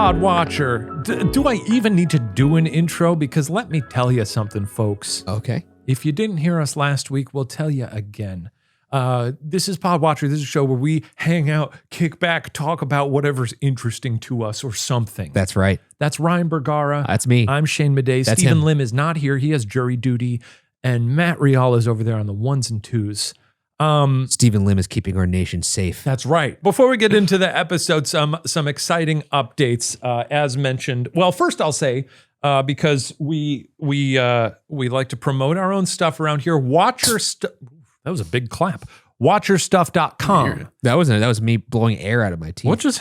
Podwatcher. Do I even need to do an intro? Because let me tell you something, folks. Okay. If you didn't hear us last week, we'll tell you again. This is Podwatcher. This is a show where we hang out, kick back, talk about whatever's interesting to us or something. That's right. That's Ryan Bergara. That's me. I'm Shane Madej. That's Stephen him. Lim is not here. He has jury duty. And Matt Rial is over there on the ones and twos. Stephen Lim is keeping our nation safe. That's right. Before we get into the episode, some exciting updates, as mentioned. Well, first I'll say, because we like to promote our own stuff around here. That was a big clap. WatcherStuff.com. That was me blowing air out of my teeth. What just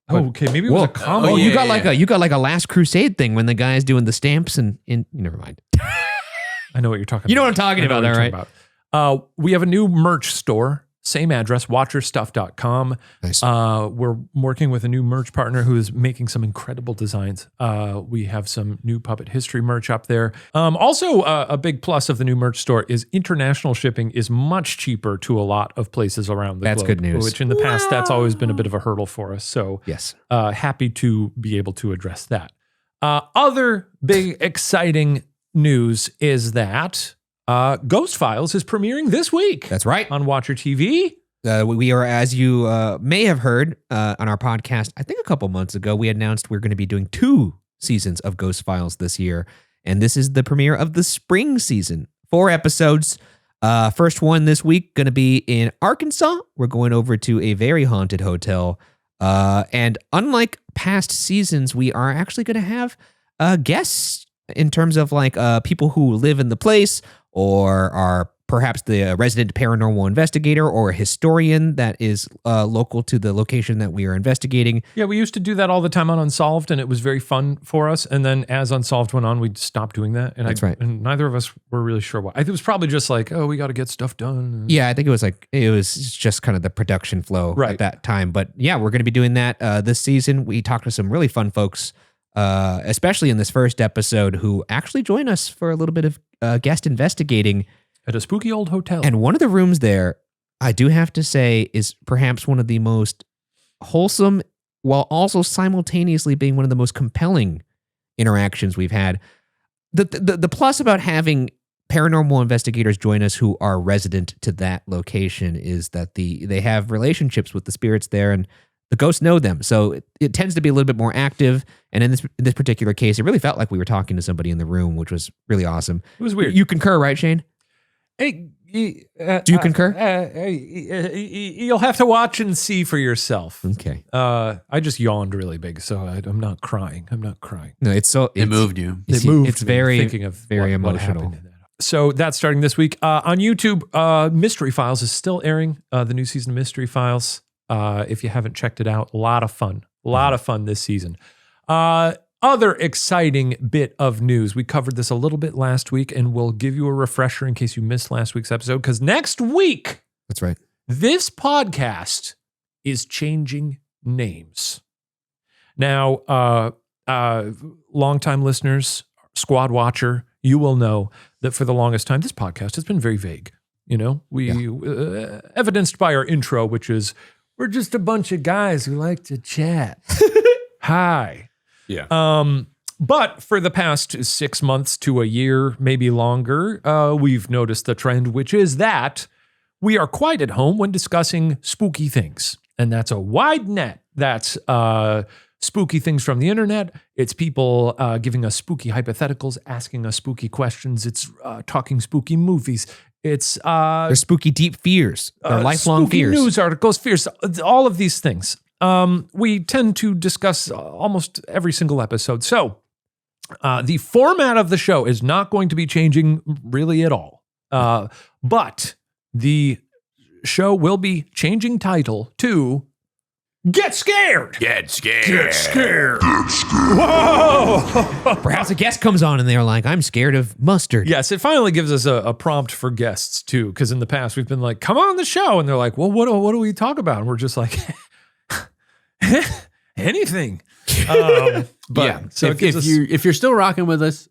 okay, maybe it was a combo. Oh, you got like a Last Crusade thing when the guy's doing the stamps and never mind. I know what you're talking about. You know what I'm talking about, though, right? We have a new merch store. Same address, WatcherStuff.com. Nice. We're working with a new merch partner who is making some incredible designs. We have some new Puppet History merch up there. Also, a big plus of the new merch store is international shipping is much cheaper to a lot of places around the globe. That's good news. Which in the past, that's always been a bit of a hurdle for us. So yes, happy to be able to address that. Other big exciting news is that Ghost Files is premiering this week. That's right. On Watcher TV. We are, as you may have heard on our podcast, I think a couple months ago, we announced we're going to be doing 2 seasons of Ghost Files this year. And this is the premiere of the spring season. 4 episodes. First one this week, going to be in Arkansas. We're going over to a very haunted hotel. And unlike past seasons, we are actually going to have guests in terms of like people who live in the place or are perhaps the resident paranormal investigator or a historian that is local to the location that we are investigating. Yeah, we used to do that all the time on Unsolved, and it was very fun for us. And then as Unsolved went on, we stopped doing that. And That's right. And neither of us were really sure why. It was probably just like, oh, we got to get stuff done. Yeah, I think it was just kind of the production flow at that time. But yeah, we're going to be doing that this season. We talked to some really fun folks, especially in this first episode, who actually join us for a little bit of guest investigating at a spooky old hotel. And one of the rooms there, I do have to say, is perhaps one of the most wholesome, while also simultaneously being one of the most compelling interactions we've had. The plus about having paranormal investigators join us who are resident to that location is that they have relationships with the spirits there, and the ghosts know them, so it tends to be a little bit more active. And in this particular case, it really felt like we were talking to somebody in the room, which was really awesome. It was weird. You concur, right, Shane? Hey, do you concur? You'll have to watch and see for yourself. Okay. I just yawned really big, so I'm not crying. I'm not crying. No, it moved you. It moved. It's very thinking of very emotional. What happened. So that's starting this week on YouTube. Mystery Files is still airing. The new season of Mystery Files. If you haven't checked it out, a lot of fun this season. Other exciting bit of news. We covered this a little bit last week, and we'll give you a refresher in case you missed last week's episode, because next week, that's right, this podcast is changing names. Now, longtime listeners, Squad Watcher, you will know that for the longest time, this podcast has been very vague. You know, evidenced by our intro, which is, we're just a bunch of guys who like to chat. Hi. Yeah. But for the past 6 months to a year, maybe longer, we've noticed the trend, which is that we are quite at home when discussing spooky things. And that's a wide net. That's spooky things from the internet. It's people giving us spooky hypotheticals, asking us spooky questions. It's talking spooky movies. It's there's spooky deep fears, or lifelong spooky fears, news articles, fears, all of these things. We tend to discuss almost every single episode. So the format of the show is not going to be changing really at all. But the show will be changing title to Get Scared. Get scared. Get scared. Get scared. Whoa. Perhaps a guest comes on and they're like, I'm scared of mustard. Yes, it finally gives us a prompt for guests too. Because in the past we've been like, come on the show. And they're like, well, what do we talk about? And we're just like, anything. But yeah. so if you're still rocking with us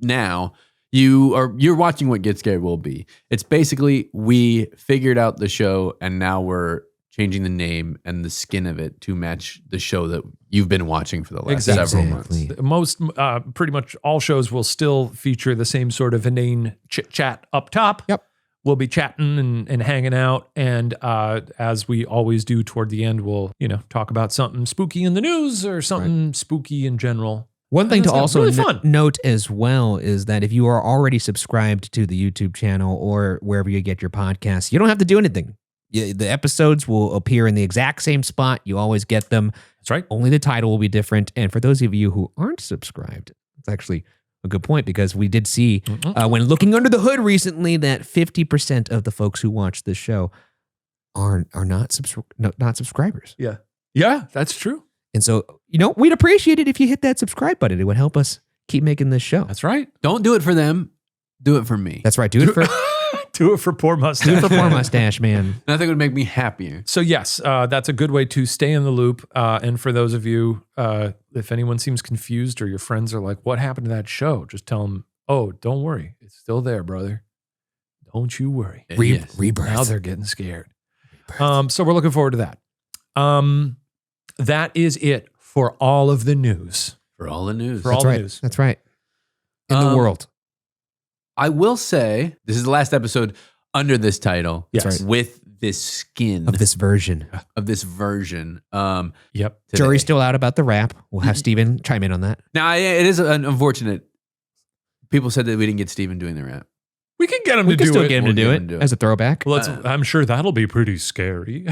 now, you're watching what Get Scared will be. It's basically we figured out the show and now we're changing the name and the skin of it to match the show that you've been watching for the last several months. Most, pretty much all shows will still feature the same sort of inane chit chat up top. Yep. We'll be chatting and hanging out. And as we always do toward the end, we'll, talk about something spooky in the news or something spooky in general. One thing to also really note as well is that if you are already subscribed to the YouTube channel or wherever you get your podcasts, you don't have to do anything. The episodes will appear in the exact same spot. You always get them. That's right. Only the title will be different. And for those of you who aren't subscribed, it's actually a good point because we did see when looking under the hood recently that 50% of the folks who watch this show are not subscribers. Yeah. Yeah, that's true. And so, we'd appreciate it if you hit that subscribe button. It would help us keep making this show. That's right. Don't do it for them. Do it for me. That's right. Do it for do it for poor mustache. do it for poor mustache man. Nothing would make me happier. So yes, that's a good way to stay in the loop. And for those of you, if anyone seems confused or your friends are like, "What happened to that show?" Just tell them, "Oh, don't worry, it's still there, brother. Don't you worry." Rebirth. Now they're getting scared. So we're looking forward to that. That is it for all of the news. For all the news. For all the news. That's right. In the world. I will say, this is the last episode under this title. Yes. That's right. With this skin. Of this version. Yep. Today. Jury's still out about the rap. We'll have Steven chime in on that. Now, it is unfortunate. People said that we didn't get Steven doing the rap. We can get him We to can do still it. get him to do it as a throwback. Well, I'm sure that'll be pretty scary.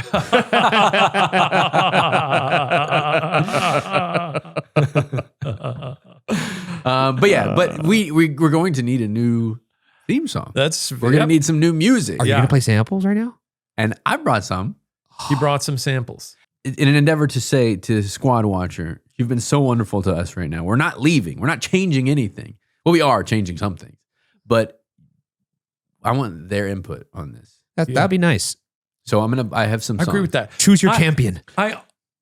But we're going to need a new theme song. We're going to need some new music. Are you going to play samples right now? And I brought some. He brought some samples. In an endeavor to say to Squad Watcher, you've been so wonderful to us right now. We're not leaving. We're not changing anything. Well, we are changing something, but I want their input on this. That'd be nice. So I have some songs. I agree with that. Choose your champion.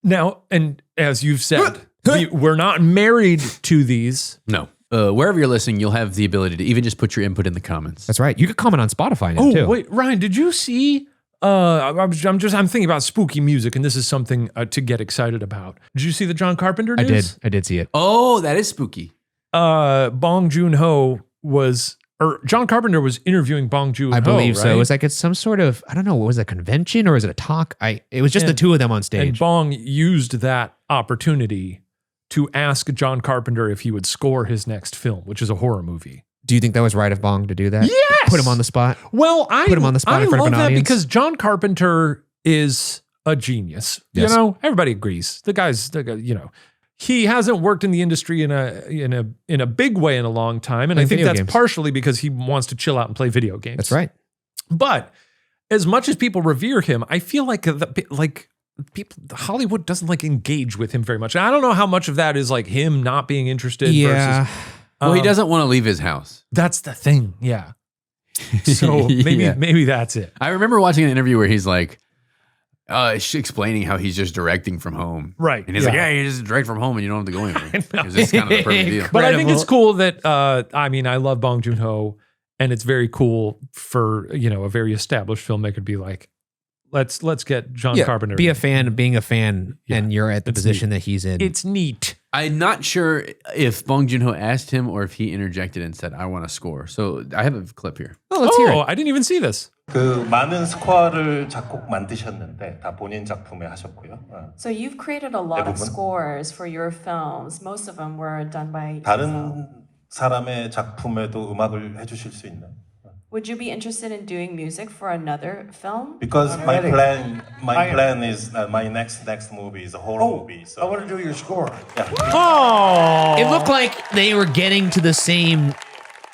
Now, and as you've said, we're not married to these. No. Wherever you're listening, you'll have the ability to even just put your input in the comments. That's right. You could comment on Spotify now too. Oh, wait, Ryan, did you see? I'm thinking about spooky music, and this is something to get excited about. Did you see the John Carpenter news? I did see it. Oh, that is spooky. Bong Joon-ho John Carpenter was interviewing Bong Joon-ho, I believe so. right? It was like it's some sort of, I don't know, was it a convention or is it a talk? It was just the two of them on stage. And Bong used that opportunity to ask John Carpenter if he would score his next film, which is a horror movie. Do you think that was right of Bong to do that? Yes! Put him on the spot? Well, Put him on the spot in front of an love that audience? because John Carpenter is a genius. Yes. Everybody agrees. The guy, he hasn't worked in the industry in a big way in a long time, and I think that's partially because he wants to chill out and play video games. That's right. But as much as people revere him, I feel like Hollywood doesn't engage with him very much. And I don't know how much of that is him not being interested. Yeah. Versus, Well, he doesn't want to leave his house. That's the thing. Yeah. So maybe that's it. I remember watching an interview where he's explaining how he's just directing from home. Right. And he's you just direct from home and you don't have to go anywhere. Because it's kind of the perfect deal. But I think it's cool that, I love Bong Joon-ho, and it's very cool for, a very established filmmaker to be like, let's get John Carpenter. Be a fan of being a fan, and you're at the position that he's in. It's neat. I'm not sure if Bong Joon-ho asked him or if he interjected and said, I want to score. So I have a clip here. Oh, let's hear it. I didn't even see this. 많은 스코어를 작곡 만드셨는데 다 본인 작품에 하셨고요. So you've created a lot of scores for your films. Most of them were done by 다른 사람의 작품에도 음악을 해주실 수 있나요? Would you be interested in doing music for another film? Because my plan is my next movie is a horror movie. So I want to do your score. Yeah. Oh, It looked like they were getting to the same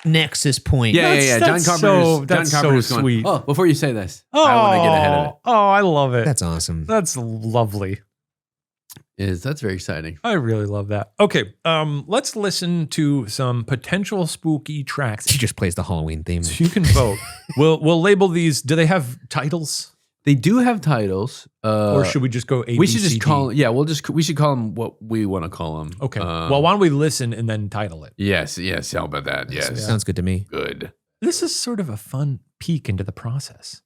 nexus point. Yeah. John Carpenter's going, sweet. Oh, before you say this, I want to get ahead of it. Oh, I love it. That's awesome. That's lovely. That's very exciting. I really love that. Okay, let's listen to some potential spooky tracks. She just plays the Halloween theme. So you can vote. We'll label these. Do they have titles? They do have titles. Or should we just go A, we B, should just C, call. D? Yeah, we should call them what we want to call them. Okay. Well, why don't we listen and then title it? Yes. How about that? Yes. Sounds good to me. Good. This is sort of a fun peek into the process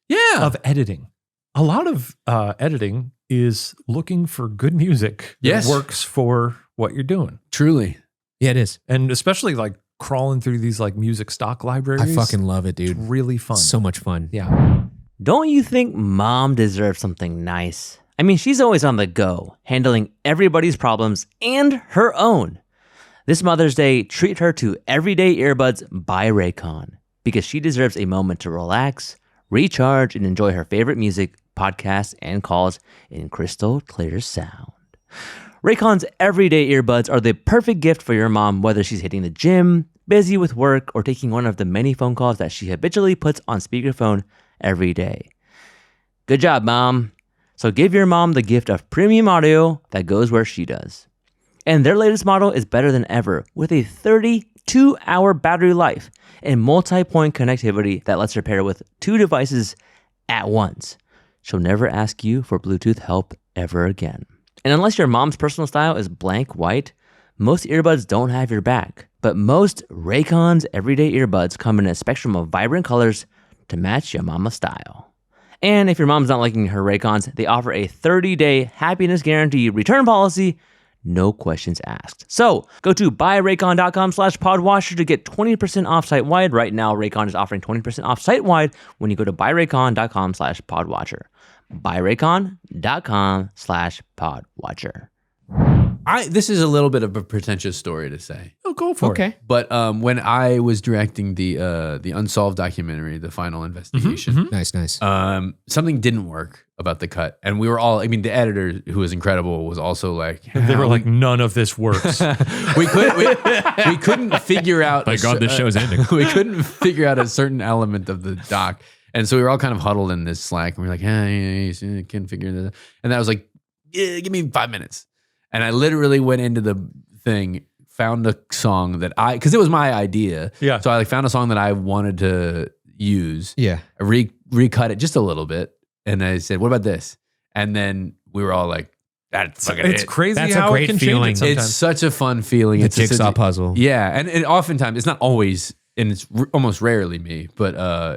Yeah. of editing. a lot of editing is looking for good music that Yes. works for what you're doing. Truly. Yeah, it is. And especially like crawling through these like music stock libraries. I fucking love it, It's dude. really fun. So much fun. Yeah. Don't you think mom deserves something nice? I mean, she's always on the go, handling everybody's problems and her own. This Mother's Day, treat her to Everyday Earbuds by Raycon, because she deserves a moment to relax, recharge, and enjoy her favorite music, podcasts, and calls in crystal clear sound. Raycon's Everyday Earbuds are the perfect gift for your mom, whether she's hitting the gym, busy with work, or taking one of the many phone calls that she habitually puts on speakerphone every day. Good job, Mom. So give your mom the gift of premium audio that goes where she does. And their latest model is better than ever with a 32-hour battery life and multi-point connectivity that lets her pair with 2 devices at once. She'll never ask you for Bluetooth help ever again. And unless your mom's personal style is blank white, most earbuds don't have your back. But most Raycon's everyday earbuds come in a spectrum of vibrant colors to match your mama's style. And if your mom's not liking her Raycons, they offer a 30-day happiness guarantee return policy, no questions asked. So go to buyraycon.com/podwatcher to get 20% off site-wide. Right now, Raycon is offering 20% off site-wide when you go to buyraycon.com/podwatcher. buyraycon.com/podwatcher. This is a little bit of a pretentious story to say. Oh, go for it. Okay. But when I was directing the Unsolved documentary, The Final Investigation, Nice. something didn't work about the cut. And we were all, I mean, the editor, who was incredible, was also like, They were like, none of this works. we couldn't figure out. Thank God this show's ending. We couldn't figure out a certain element of the doc. And so we were all kind of huddled in this Slack. And we were like, I can't figure this out. And I was like, yeah, give me 5 minutes. And I literally went into the thing, found a song that because it was my idea. Yeah. So I like found a song that I wanted to use. Yeah. I recut it just a little bit. And I said, what about this? And then we were all like, that's fucking It's it. crazy That's how a great it can feeling. change it sometimes. It's such a fun feeling. The It's just jigsaw puzzle. Yeah. And oftentimes, it's not always, and it's almost rarely me, but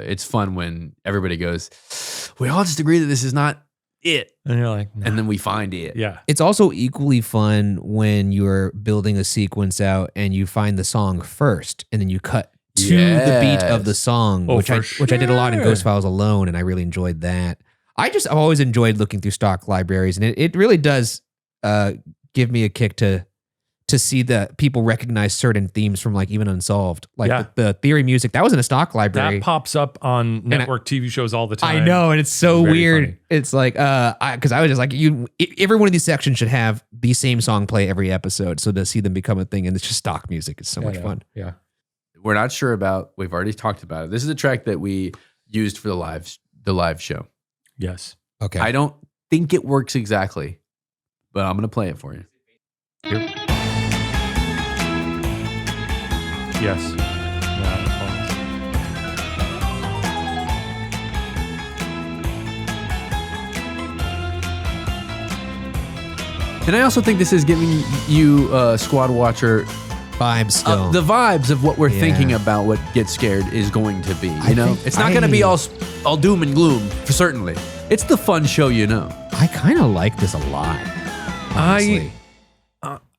it's fun when everybody goes, we all just agree that this is not it. And you're like, nah. And then we find it. Yeah. It's also equally fun when you're building a sequence out and you find the song first and then you cut to the beat of the song, Oh, which I did a lot in sure. Ghost Files alone, and I really enjoyed that. I've always enjoyed looking through stock libraries, and it really does give me a kick to see that people recognize certain themes from like even Unsolved, like Yeah. the theory music that was in a stock library. That pops up on network TV shows all the time. I know, and it's so Very weird. funny. It's like, because I was just like, every one of these sections should have the same song play every episode. So to see them become a thing, and it's just stock music, it's so much fun. Yeah. We're not sure about, we've already talked about it. This is a track that we used for the live show. Yes. Okay. I don't think it works exactly, but I'm going to play it for you. Yes. Yeah, And I also think this is giving you Squad Watcher Vibes still. the vibes of what we're Yeah. thinking about what Get Scared is going to be. I You know, think it's not going to be all doom and gloom, for certainly. It's the fun show, you know. I kind of like this a lot. Honestly.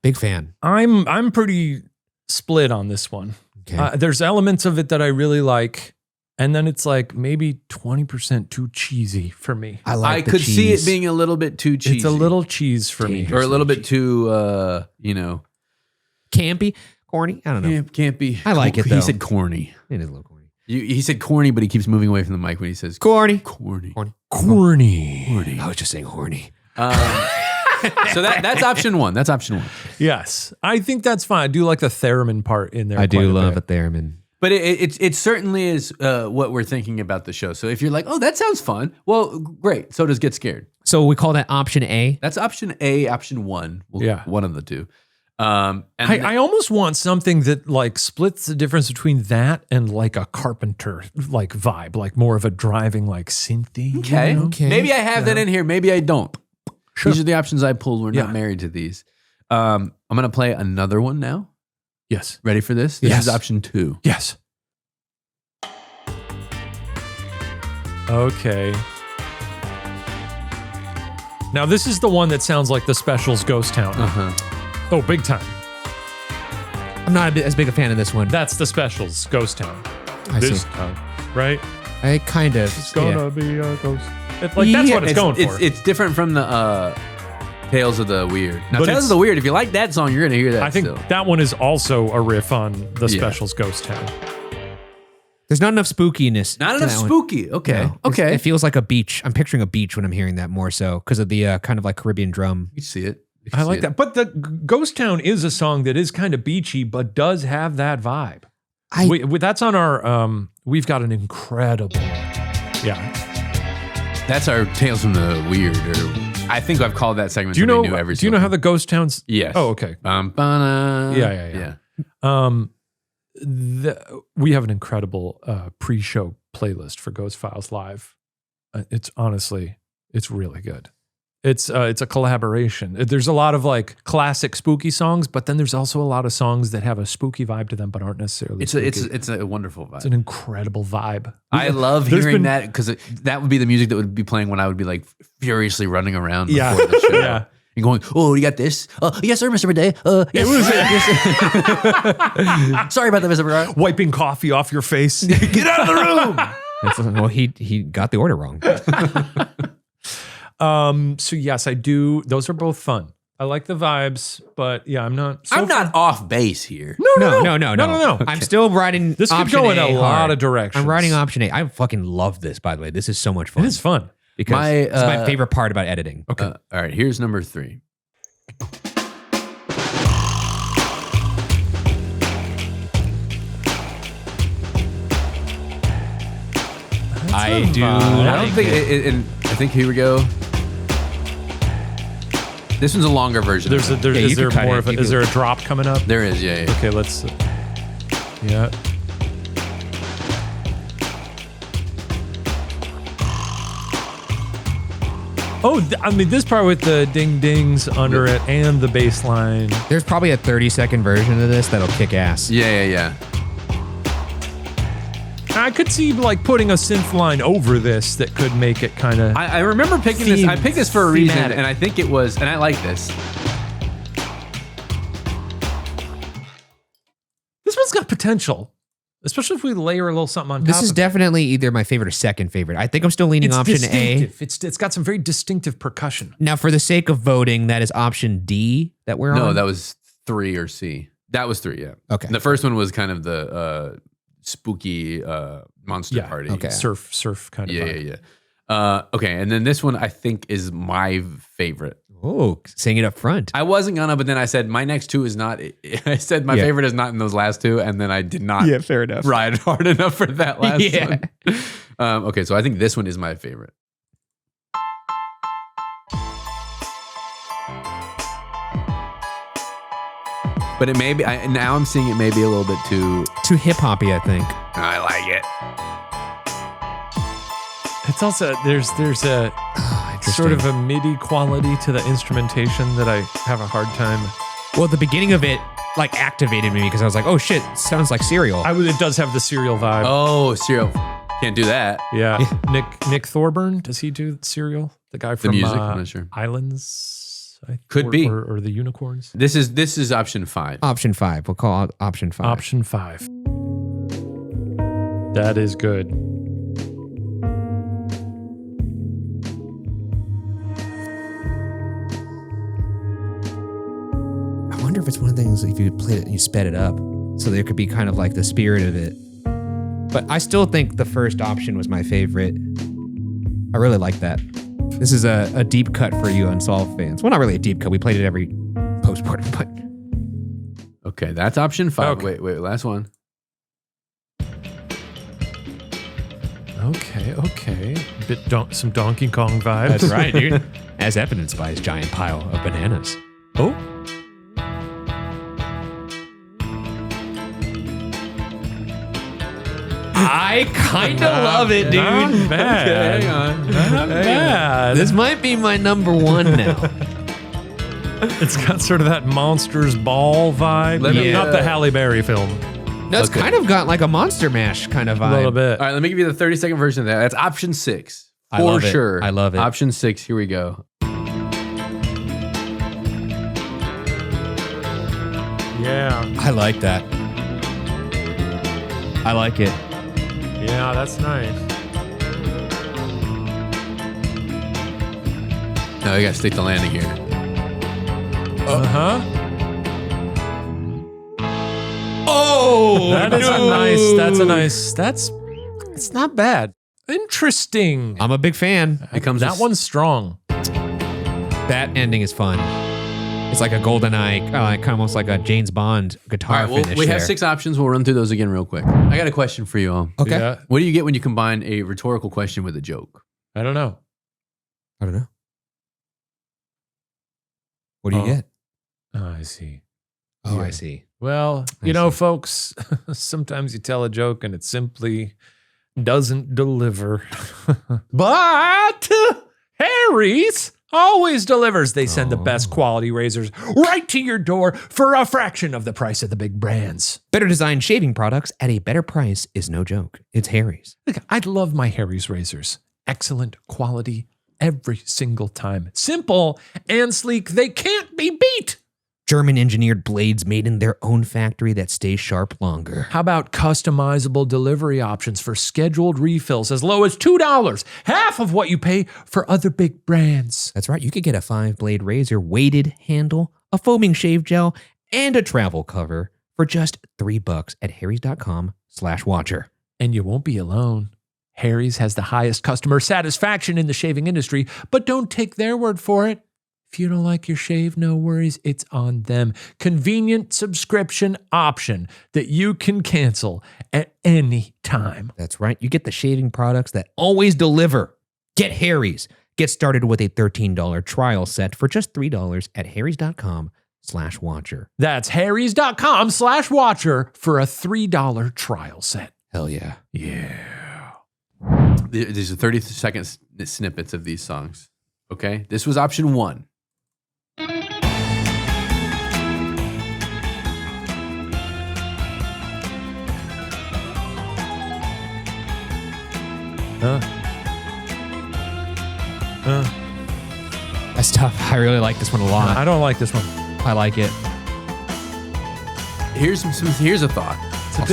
Big fan. I'm pretty split on this one. Okay. There's elements of it that I really like, and then it's like maybe 20% too cheesy for me. I like I the could see it cheese. being a little bit too cheesy. It's a little cheese for me. or a little bit too, you know. campy, corny. I don't know. Can't be. I like it, He though. said corny. It is a little corny. He said corny, but he keeps moving away from the mic when he says Corny. corny. Corny. I was just saying horny. So that's option one. That's option one. Yes. I think that's fine. I do like the theremin part in there. I quite do a love bit. it there, man. But it certainly is what we're thinking about the show. So if you're like, oh, that sounds fun. Well, great. So does Get Scared. So we call that option A. That's option A, option one. Yeah. One of the two. And I almost want something that like splits the difference between that and like a Carpenter like vibe, like more of a driving like synthy. okay. you know? Okay. Maybe I have that in here. Maybe I don't. Sure. These are the options I pulled. We're Yeah. not married to these. I'm going to play another one now. Yes. Ready for this? This Yes. is option two. Yes. Okay. Now, this is the one that sounds like the Specials Ghost Town. Oh, big time. I'm not as big a fan of this one. That's the Specials Ghost Town. I This see. town, right? I kind of. It's gonna be a ghost. That's what it's going for. It's different from the Tales of the Weird. Now, But Tales of the Weird, if you like that song, you're going to hear that I think still. that one is also a riff on the Specials Ghost Town. There's not enough spookiness. Not to enough that one. spooky. Okay. No. Okay. It feels like a beach. I'm picturing a beach when I'm hearing that more so because of the kind of like Caribbean drum. You see it. I like that. But the Ghost Town is a song that is kind of beachy, but does have that vibe. That's on our, we've got an incredible, That's our Tales from the Weird. Or I think I've called that segment. Do you know how the Ghost Towns? Yes. Oh, okay. Yeah. We have an incredible pre-show playlist for Ghost Files Live. It's really good. It's a collaboration. There's a lot of like classic spooky songs, but then there's also a lot of songs that have a spooky vibe to them, but aren't necessarily. It's a wonderful vibe. It's an incredible vibe. I love hearing that because that would be the music that would be playing when I would be like furiously running around before the show. Yeah. And going, oh, you got this? Yes, sir, Mr. Madej. Yes. Sorry about that, Mr. Bergara. Wiping coffee off your face. Get out of the room. Well, he got the order wrong. So yes, I do. Those are both fun. I like the vibes, but yeah, I'm not. I'm not off base here. No. I'm still riding. This could option go in A a hard. lot of directions. I'm riding option A. I fucking love this. By the way, this is so much fun. It is fun. because it's my favorite part about editing. Okay. All right, here's number 3. I do. I don't think. I think here we go. This one's a longer version. Is there more of it? Is there a drop coming up? There is, yeah. Okay, let's. Yeah. Oh, I mean, this part with the ding dings under it and the bass line. There's probably a 30-second version of this that'll kick ass. Yeah. I could see like putting a synth line over this that could make it kind of. I remember picking this. I picked this for a reason, thematic. and I think it was, and I like this. This one's got potential, especially if we layer a little something on top. This is of definitely either my favorite or second favorite. I think I'm still leaning It's option distinctive. A. It's got some very distinctive percussion. Now, for the sake of voting, that is option D that we're on. No, that was 3 or C. That was 3. Yeah. Okay. The first one was kind of the spooky monster party. Okay. Surf kind of. vibe. Yeah. Okay, and then this one I think is my favorite. Oh, saying it up front. I wasn't gonna, but then I said my next 2 is not. I said my favorite is not in those last 2, and then I did not. Yeah, fair enough. Ride hard enough for that last Yeah. one. Okay, so I think this one is my favorite. But it may be. Now I'm seeing it may be a little bit too. Too hip hoppy, I think. I like it. It's also there's a sort of a MIDI quality to the instrumentation that I have a hard time. Well, the beginning of it like activated me because I was like, oh shit, sounds like Serial. It does have the Serial vibe. Oh, Serial. Can't do that. Yeah. Nick Thorburn, does he do Serial? The guy from music? I'm not sure. Islands. Could be. Or the Unicorns. This is option 5. Option 5. We'll call it option 5. Option 5. That is good. I wonder if it's one of the things if you played it and you sped it up, so there could be kind of like the spirit of it. But I still think the first option was my favorite. I really like that. This is a deep cut for you Unsolved fans. Well, not really a deep cut. We played it every postmortem, but Okay, that's option 5. Okay. Wait, last one. Okay. Some Donkey Kong vibes. that's right, dude. As evidenced by his giant pile of bananas. Oh. I kind of love it, dude. Not bad. Okay, hang on. Not bad. This might be my number 1 now. It's got sort of that Monsters Ball vibe. Let me, Not the Halle Berry film. No, it's kind of got like a Monster Mash kind of vibe. A little bit. All right, let me give you the 30-second version of that. That's option 6. I love it. sure. I love it. Option 6, here we go. Yeah. I like that. I like it. Yeah, that's nice. No, you gotta stick the landing here. Uh-huh. Oh, It's not bad. Interesting. I'm a big fan. It comes That with- one's strong. That ending is fun. It's like a GoldenEye, like almost like a James Bond guitar All right, well, finish. we have there. 6 options. We'll run through those again real quick. I got a question for you all. Okay. Yeah. What do you get when you combine a rhetorical question with a joke? I don't know. I don't know. What do you Oh. get? Oh, I see. Oh, Yeah. I see. Well, I you know, see. folks, sometimes you tell a joke and it simply doesn't deliver. But Harry's always delivers. They send the best quality razors right to your door for a fraction of the price of the big brands. Better designed shaving products at a better price is no joke. It's Harry's. Look, I love my Harry's razors. Excellent quality every single time. Simple and sleek. They can't be beat. German engineered blades made in their own factory that stay sharp longer. How about customizable delivery options for scheduled refills as low as $2, half of what you pay for other big brands? That's right. You could get a 5-blade razor, weighted handle, a foaming shave gel, and a travel cover for just $3 at harrys.com/watcher. And you won't be alone. Harry's has the highest customer satisfaction in the shaving industry, but don't take their word for it. If you don't like your shave, no worries, it's on them. Convenient subscription option that you can cancel at any time. That's right. You get the shaving products that always deliver. Get Harry's. Get started with a $13 trial set for just $3 at harrys.com/watcher. That's harrys.com/watcher for a $3 trial set. Hell yeah. Yeah. These are 30-second snippets of these songs. Okay? This was option 1. That's tough. I really like this one a lot. I don't like this one. I like it. Here's a thought. It's a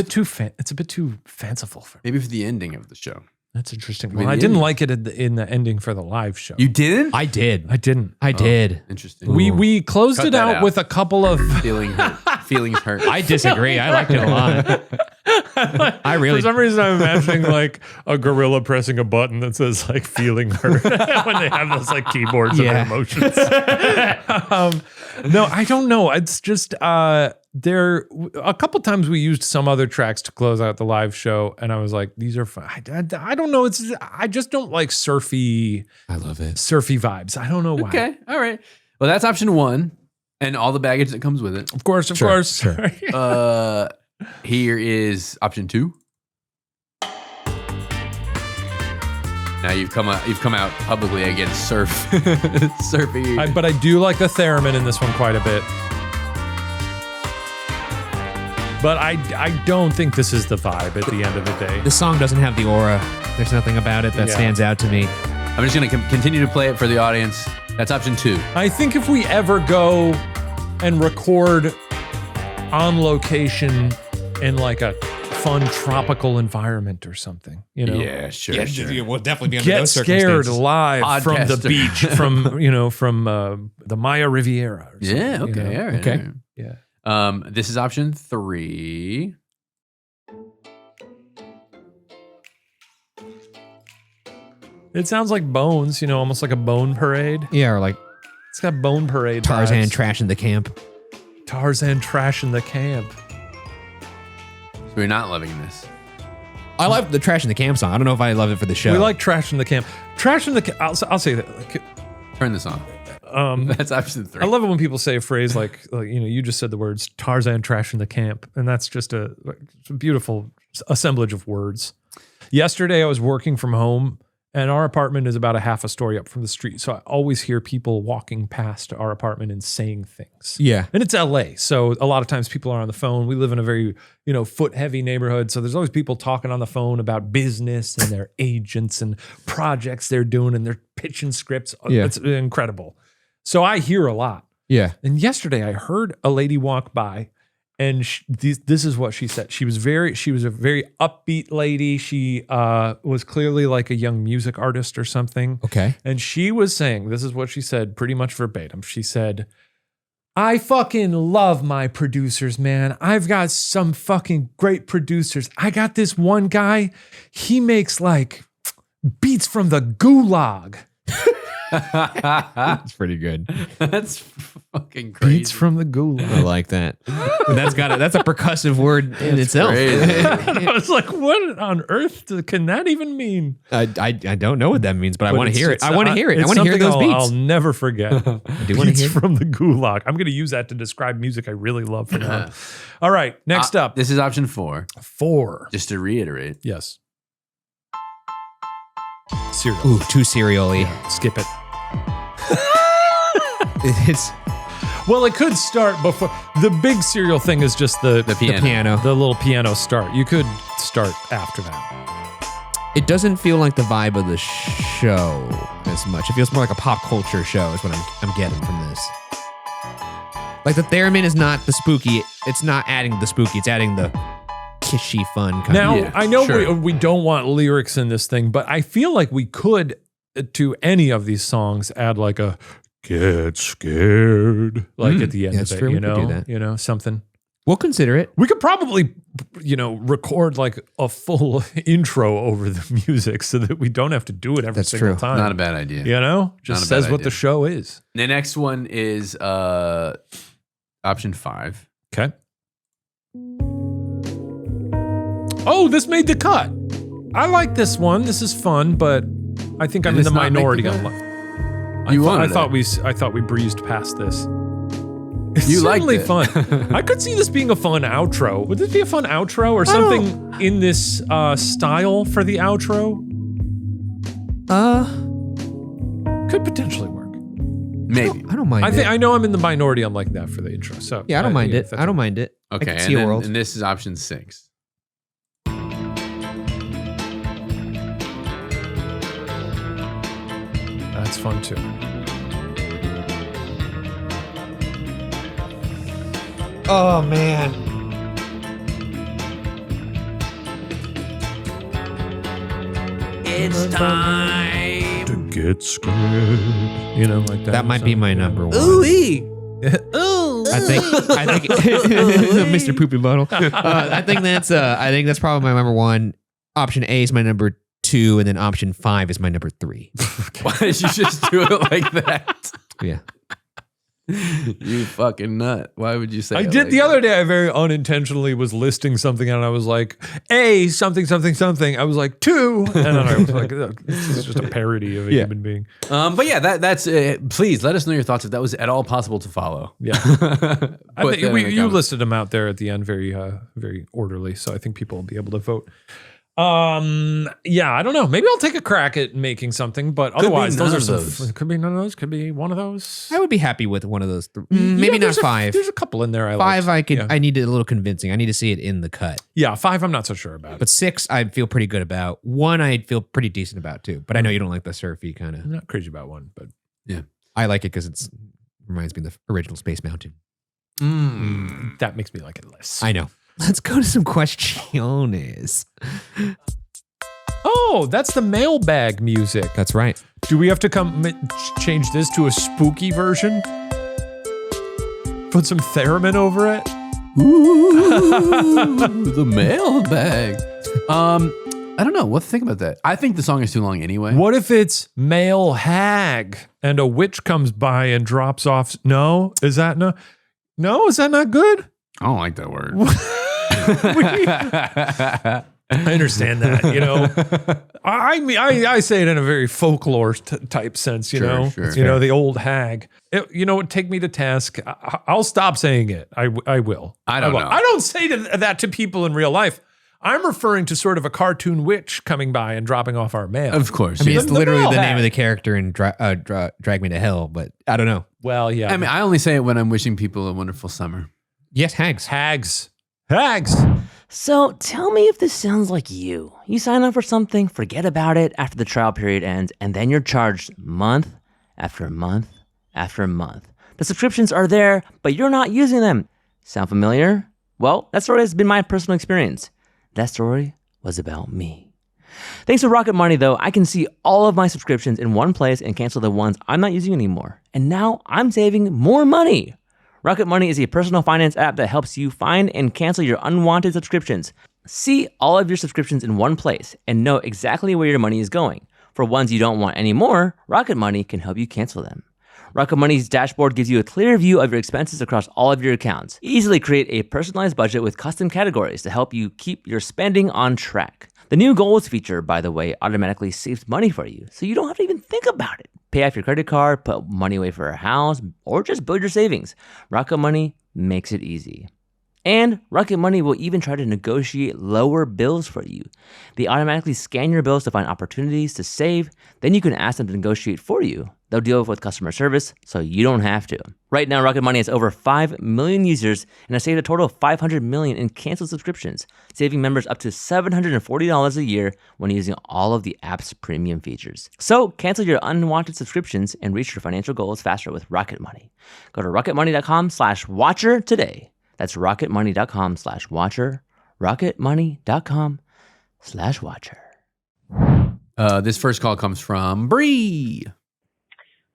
bit too fanciful for me. Maybe for the ending of the show. That's interesting. I mean, Well, I the didn't ending- like it in the ending for the live show. You didn't? I did. I didn't. I did. Interesting. We closed Cut it that out out. with a couple of. Feelings hurt. I disagree. I liked it a lot. I really- For some reason, I'm imagining like a gorilla pressing a button that says like "feeling hurt" when they have those like keyboards of Yeah. emotions. No, I don't know. It's just there. A couple times we used some other tracks to close out the live show, and I was like, "These are fun." I don't know. I just don't like surfy I love it. vibes. I don't know why. Okay. All right. Well, that's option 1 and all the baggage that comes with it. Of course. Sure. Here is option 2. Now you've come out publicly against surfy. But I do like the theremin in this one quite a bit. But I don't think this is the vibe at the end of the day. The song doesn't have the aura. There's nothing about it that Yeah. stands out to me. I'm just going to continue to play it for the audience. That's option 2. I think if we ever go and record on location in like a fun tropical environment or something, you know? Yeah, sure. We'll definitely be under Get those scared circumstances. live from the Podcaster. beach, from the Maya Riviera. Or something, Yeah, you okay. know? All right. Okay. all right. Yeah. This is option 3. It sounds like Bones, almost like a Bone Parade. Yeah, or like It's got Bone Parade Tarzan vibes. trash in the camp. Tarzan trash in the camp. So you're not loving this. I love the trash in the camp song. I don't know if I love it for the show. We like trash in the camp. Trash in the camp. I'll say that. Turn this on. That's option 3. I love it when people say a phrase like you just said the words Tarzan trash in the camp, and that's just a beautiful assemblage of words. Yesterday, I was working from home, and our apartment is about a half a story up from the street, so I always hear people walking past our apartment and saying things. Yeah. And it's LA, so a lot of times people are on the phone. We live in a very, foot-heavy neighborhood, so there's always people talking on the phone about business and their agents and projects they're doing, and they're pitching scripts. Yeah. It's incredible. So I hear a lot. Yeah. And yesterday I heard a lady walk by And this is what she said. She was a very upbeat lady. She was clearly like a young music artist or something. Okay. And she was saying, this is what she said pretty much verbatim. She said, I fucking love my producers, man. I've got some fucking great producers. I got this one guy. He makes like beats from the gulag. That's pretty good. That's fucking crazy. Beats from the gulag. I like that. That's a percussive word in itself. I was like, what on earth can that even mean? I don't know what that means, but I want to hear it. I it's- want to hear it. I it's want to hear something those beats. I'll never forget. do wanna Beats hear- from the gulag. I'm going to use that to describe music I really love for now. All right, next up. This is option 4. 4. Just to reiterate. Yes. Cereal. Ooh, too serial-y. Skip it. It's Well, it could start before. The big serial thing is just the piano. the little piano start. You could start after that. It doesn't feel like the vibe of the show as much. It feels more like a pop culture show is what I'm getting from this. Like the theremin is not the spooky. It's not adding the spooky. It's adding the kishy fun kind Now, of. Yeah, I know sure. we don't want lyrics in this thing, but I feel like we could, to any of these songs, add like a get scared, like at the end That's of it, true. you We could do know, that. Something. We'll consider it. We could probably, record like a full intro over the music so that we don't have to do it every That's single true. time. Not a bad idea. Just Not a bad says what idea. the show is. The next one is option 5. Okay. Oh, this made the cut. I like this one. This is fun, but I think I'm Did in the this not make minority the on. cut? I thought we breezed past this. It's You liked certainly it. fun. I could see this being a fun outro. Would this be a fun outro or something in this style for the outro? Could potentially work. Maybe. I don't mind it. I know I'm in the minority on like that for the intro. So Yeah, I don't mind think it. if that's- I don't mind it. I Okay, can see a world. and this is option 6. That's fun too. Oh man. It's time. To get scared, like that. That might be my number one. Ooh-wee. I think Mr. Poopy Bottle. I think that's probably my number one. Option A is my number 2, and then option 5 is my number 3. Why did you just do it like that? Yeah. You fucking nut. Why would you say I it did like the that? other day. I very unintentionally was listing something, and I was like, A something something something. I was like 2, and then I was like, this is just a parody of a human being. But yeah, that's please let us know your thoughts if that was at all possible to follow. Yeah, I Put think that in the you comments. listed them out there at the end, very very orderly. So I think people will be able to vote. Yeah, I don't know. Maybe I'll take a crack at making something, but be otherwise, none those are of some. those. Could be none of those. Could be one of those. I would be happy with one of those. Yeah, Maybe not there's 5. There's a couple in there. I 5, liked. I need it a little convincing. I need to see it in the cut. Yeah, 5. I'm not so sure about. But 6, I feel pretty good about. 1, I'd feel pretty decent about too. But I know you don't like the surfy kind I'm of. not crazy about 1, but I like it because it reminds me of the original Space Mountain. that makes me like it less. I know. Let's go to some questiones. Oh, that's the mailbag music. That's right. Do we have to change this to a spooky version? Put some theremin over it? Ooh, the mailbag. I don't know. What to think about that? I think the song is too long anyway. What if it's mail hag and a witch comes by and drops off? No? Is that no? No? Is that not good? I don't like that word. I understand that, I mean, I say it in a very folklore type sense, you Sure, know? sure. You know, the old hag. Take me to task. I'll stop saying it. I will. I don't will. know. I don't say that to people in real life. I'm referring to sort of a cartoon witch coming by and dropping off our mail. Of course. I mean, yeah. it's The literally mail the hag. name of the character in Drag Me to Hell, but I don't know. Well, yeah. I mean, I only say it when I'm wishing people a wonderful summer. Yes, hags. Hags. So tell me if this sounds like you. You sign up for something, forget about it after the trial period ends, and then you're charged month after month after month. The subscriptions are there, but you're not using them. Sound familiar? Well, that story has been my personal experience. That story was about me. Thanks to Rocket Money, though, I can see all of my subscriptions in one place and cancel the ones I'm not using anymore. And now I'm saving more money. Rocket Money is a personal finance app that helps you find and cancel your unwanted subscriptions. See all of your subscriptions in one place and know exactly where your money is going. For ones you don't want anymore, Rocket Money can help you cancel them. Rocket Money's dashboard gives you a clear view of your expenses across all of your accounts. Easily create a personalized budget with custom categories to help you keep your spending on track. The new goals feature, by the way, automatically saves money for you, so you don't have to even think about it. Pay off your credit card, put money away for a house, or just build your savings. Rocket Money makes it easy. And Rocket Money will even try to negotiate lower bills for you. They automatically scan your bills to find opportunities to save. Then you can ask them to negotiate for you. They'll deal with customer service, so you don't have to. Right now, Rocket Money has over 5 million users and has saved a total of $500 million in canceled subscriptions, saving members up to $740 a year when using all of the app's premium features. So cancel your unwanted subscriptions and reach your financial goals faster with Rocket Money. Go to rocketmoney.com/watcher today. That's rocketmoney.com/watcher, rocketmoney.com/watcher. This first call comes from Bree.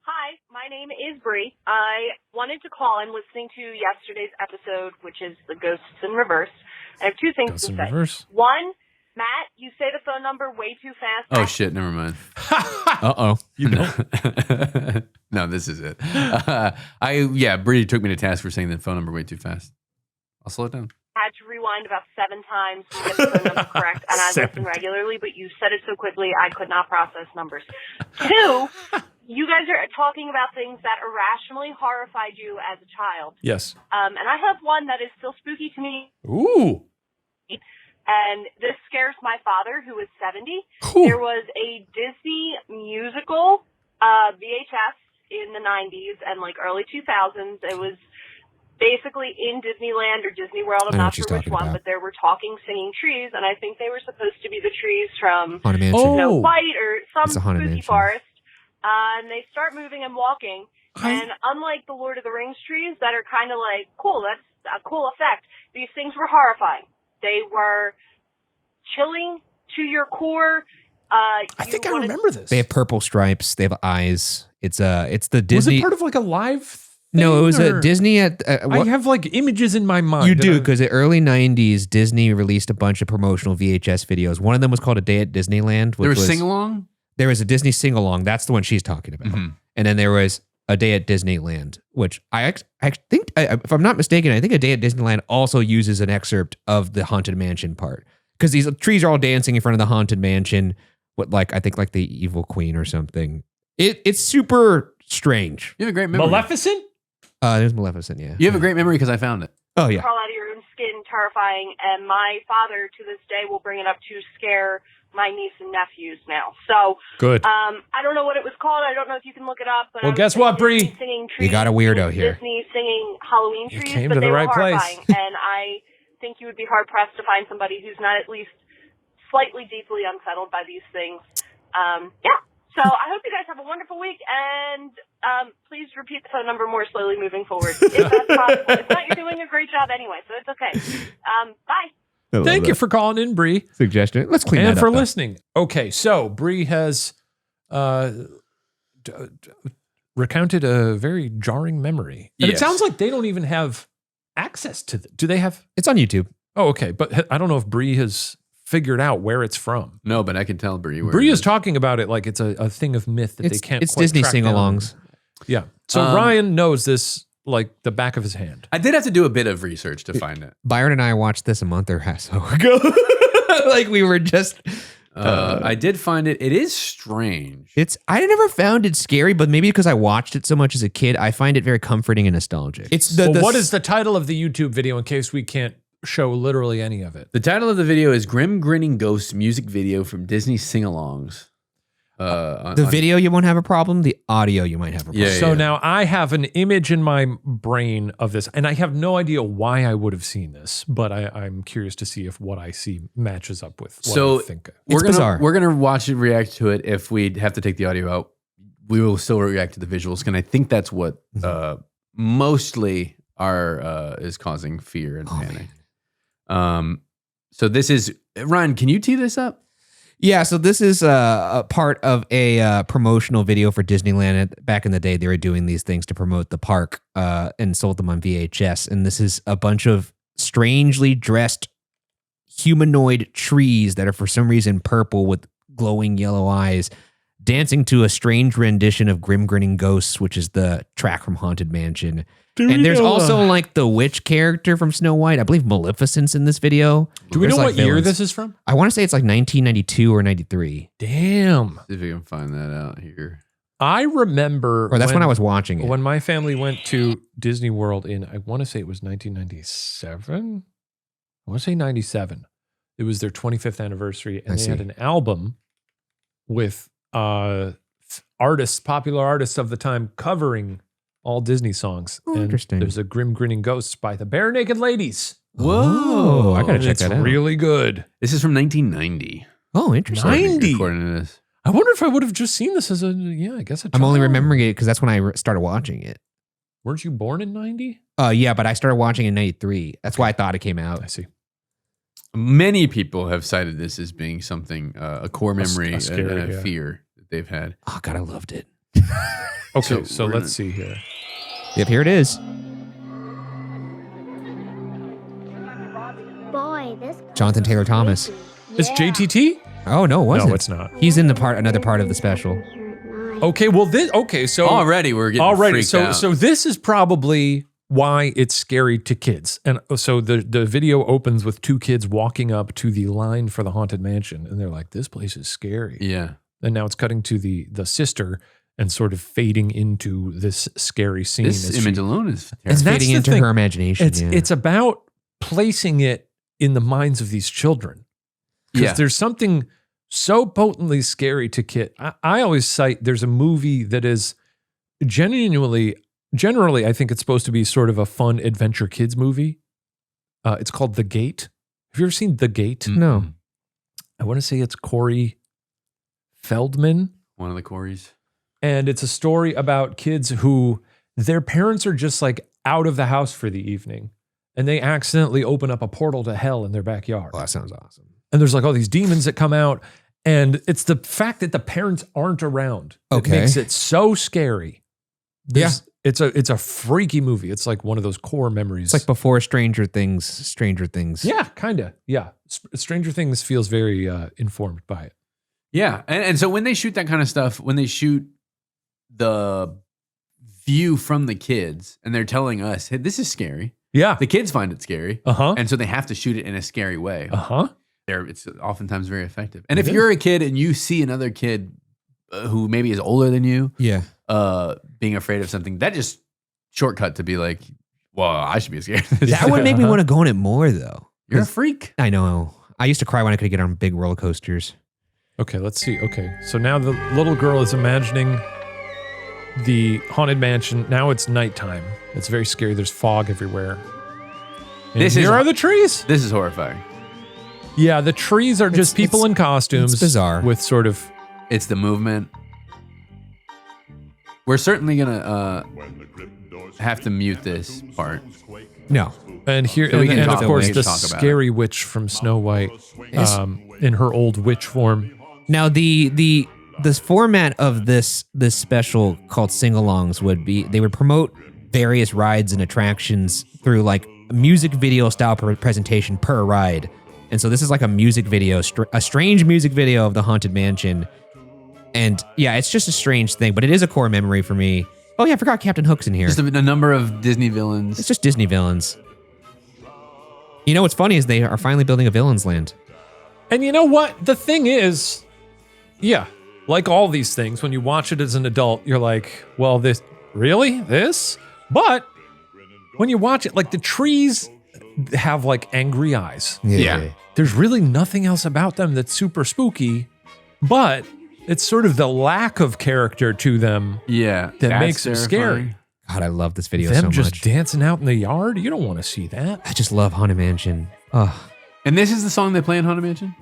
Hi, my name is Bree. I wanted to call. I'm listening to yesterday's episode, which is the Ghosts in Reverse. I have two things Ghosts to in say. Reverse? One, Matt, you say the phone number way too fast. Oh, shit. Never mind. Uh-oh. You know. No, this is it. Bree took me to task for saying the phone number way too fast. I'll slow it down. I had to rewind about 7 times to get the phone number correct, and I listen regularly, but you said it so quickly I could not process numbers. 2, you guys are talking about things that irrationally horrified you as a child. Yes. And I have one that is still spooky to me. Ooh. And this scares my father, who is 70. Ooh. There was a Disney musical VHS in the 90s and like early 2000s. It was basically in Disneyland or Disney World. I'm not sure which one, but there were talking, singing trees, and I think they were supposed to be the trees from Haunted Mansion. Snow White or some spooky Mansion. forest. And they start moving and walking. And unlike the Lord of the Rings trees that are kind of like, cool, that's a cool effect, these things were horrifying. They were chilling to your core. I think I remember this. They have purple stripes. They have eyes. It's the Disney. Was it part of like a live thing? No, it was or? a Disney at. I have like images in my mind. You do, because the early 90s, Disney released a bunch of promotional VHS videos. One of them was called A Day at Disneyland. There was sing-along? There was a Disney sing-along. That's the one she's talking about. Mm-hmm. And then there was A Day at Disneyland, which I think, if I'm not mistaken, I think A Day at Disneyland also uses an excerpt of the Haunted Mansion part. Because these trees are all dancing in front of the Haunted Mansion with I think the evil queen or something. It's super strange. You have a great memory. Maleficent? There's Maleficent, yeah. You have a great memory because I found it. Oh, yeah. Crawl out of your own skin, terrifying. And my father, to this day, will bring it up to scare my niece and nephews now. So, Good. I don't know what it was called. I don't know if you can look it up. But Well, guess what, Bree? You got a weirdo here. Disney singing Halloween You trees, came but to the they right were place. horrifying. And I think you would be hard pressed to find somebody who's not at least slightly deeply unsettled by these things. So I hope you guys have a wonderful week, and please repeat the phone number more slowly moving forward, if that's possible. If not, you're doing a great job anyway, so it's okay. Bye. Thank you for calling in, Bree. Suggestion. Let's clean that up. And for though. listening. Okay, so Bree has recounted a very jarring memory. And Yes. it sounds like they don't even have access to Do they have? It's on YouTube. Oh, okay. But I don't know if Bree has figured out where it's from. No, but I can tell Bree where Bree it is talking about it like it's a thing of myth that they can't It's quite Disney track down. sing-alongs. Yeah. So Ryan knows this like the back of his hand. I did have to do a bit of research to find it. Byron and I watched this a month or so ago. We were just. I did find it. It is strange. I never found it scary, but maybe because I watched it so much as a kid, I find it very comforting and nostalgic. It's What is the title of the YouTube video in case we can't show literally any of it? The title of the video is Grinning Ghosts music video from Disney sing-alongs. The video, you won't have a problem. The audio, you might have a problem. Yeah. So now I have an image in my brain of this, and I have no idea why I would have seen this, but I'm curious to see if what I see matches up with what I think. We're bizarre. gonna watch it, react to it. If we have to take the audio out, we will still react to the visuals. And I think that's what mostly is causing fear and panic. Man. So this is Ryan. Can you tee this up? Yeah, so this is a part of a promotional video for Disneyland. Back in the day, they were doing these things to promote the park and sold them on VHS. And this is a bunch of strangely dressed humanoid trees that are for some reason purple with glowing yellow eyes, dancing to a strange rendition of Grinning Ghosts, which is the track from Haunted Mansion. And there's also like the witch character from Snow White. I believe Maleficent's in this video. Do we know what year this is from? I want to say it's like 1992 or 93. Damn. See if we can find that out here. I remember. Or that's when I was watching it. When my family went to Disney World I want to say it was 1997. I want to say 97. It was their 25th anniversary, and they had an album with popular artists of the time covering all Disney songs. Oh, and interesting. There's a Grinning Ghosts by the Bare Naked Ladies. Whoa. I got to check that out. It's really good. This is from 1990. Oh, interesting. 90. According to this. I wonder if I would have just seen this as I guess a I'm only child. remembering it because that's when I started watching it. Weren't you born in 90? Yeah, but I started watching in 93. That's why I thought it came out. I see. Many people have cited this as being something, a core memory, a scary, and a fear that they've had. Oh, God, I loved it. Okay, So so we're let's see here. Yep, here it is. Boy, this Jonathan Taylor Thomas. It's JTT? Oh, no, it wasn't. No, it's not. He's in another part of the special. Okay, well, so Already we're getting freaked out. So this is probably why it's scary to kids. And so the video opens with two kids walking up to the line for the Haunted Mansion, and they're like, "This place is scary." Yeah. And now it's cutting to the sister and sort of fading into this scary scene. This as image she- alone is It's that's fading the into thing. her imagination. It's about placing it in the minds of these children. Because Yeah. there's something so potently scary to kids. I always cite there's a movie that is generally, I think it's supposed to be sort of a fun adventure kids movie. It's called The Gate. Have you ever seen The Gate? No. I want to say it's Corey Feldman. One of the Corys. And it's a story about kids who their parents are just like out of the house for the evening, and they accidentally open up a portal to hell in their backyard. Oh, that sounds awesome. And there's like all these demons that come out, and it's the fact that the parents aren't around that Okay. makes it so scary. It's a freaky movie. It's like one of those core memories. It's like before Stranger Things. Yeah, kind of. Yeah. Stranger Things feels very informed by it. Yeah. And so when they shoot that kind of stuff, when they shoot the view from the kids and they're telling us, hey, this is scary. Yeah. The kids find it scary. Uh-huh. And so they have to shoot it in a scary way. Uh-huh. It's oftentimes very effective. And if you're a kid and you see another kid who maybe is older than you, Yeah. being afraid of something, that just shortcut to be like, well, I should be scared of this. That would make me want to go on it more, though. You're a freak. I know. I used to cry when I could get on big roller coasters. Okay, let's see. Okay, so now the little girl is imagining the Haunted Mansion. Now it's nighttime. It's very scary. There's fog everywhere. And here are the trees. This is horrifying. Yeah, the trees are just people in costumes. It's bizarre. With sort of... It's the movement. We're certainly going to have to mute this part. No. And here, So we can and talk- of course, we can the talk about scary witch from Snow White in her old witch form. Now the format of this special called sing-alongs would be they would promote various rides and attractions through like a music video style presentation per ride. And so this is like a music video, a strange music video of the Haunted Mansion. And yeah, it's just a strange thing, but it is a core memory for me. Oh yeah, I forgot Captain Hook's in here. Just a number of Disney villains. It's just Disney villains. You know what's funny is they are finally building a Villains Land. And you know what? The thing is, yeah, like all these things, when you watch it as an adult, you're like, well, this? But when you watch it, like the trees have like angry eyes. Yeah. There's really nothing else about them that's super spooky, but it's sort of the lack of character to them Yeah. that that's makes it scary. terrifying. God, I love this video Them so just much. dancing out in the yard, you don't want to see that. I just love Haunted Mansion. Oh. And this is the song they play in Haunted Mansion?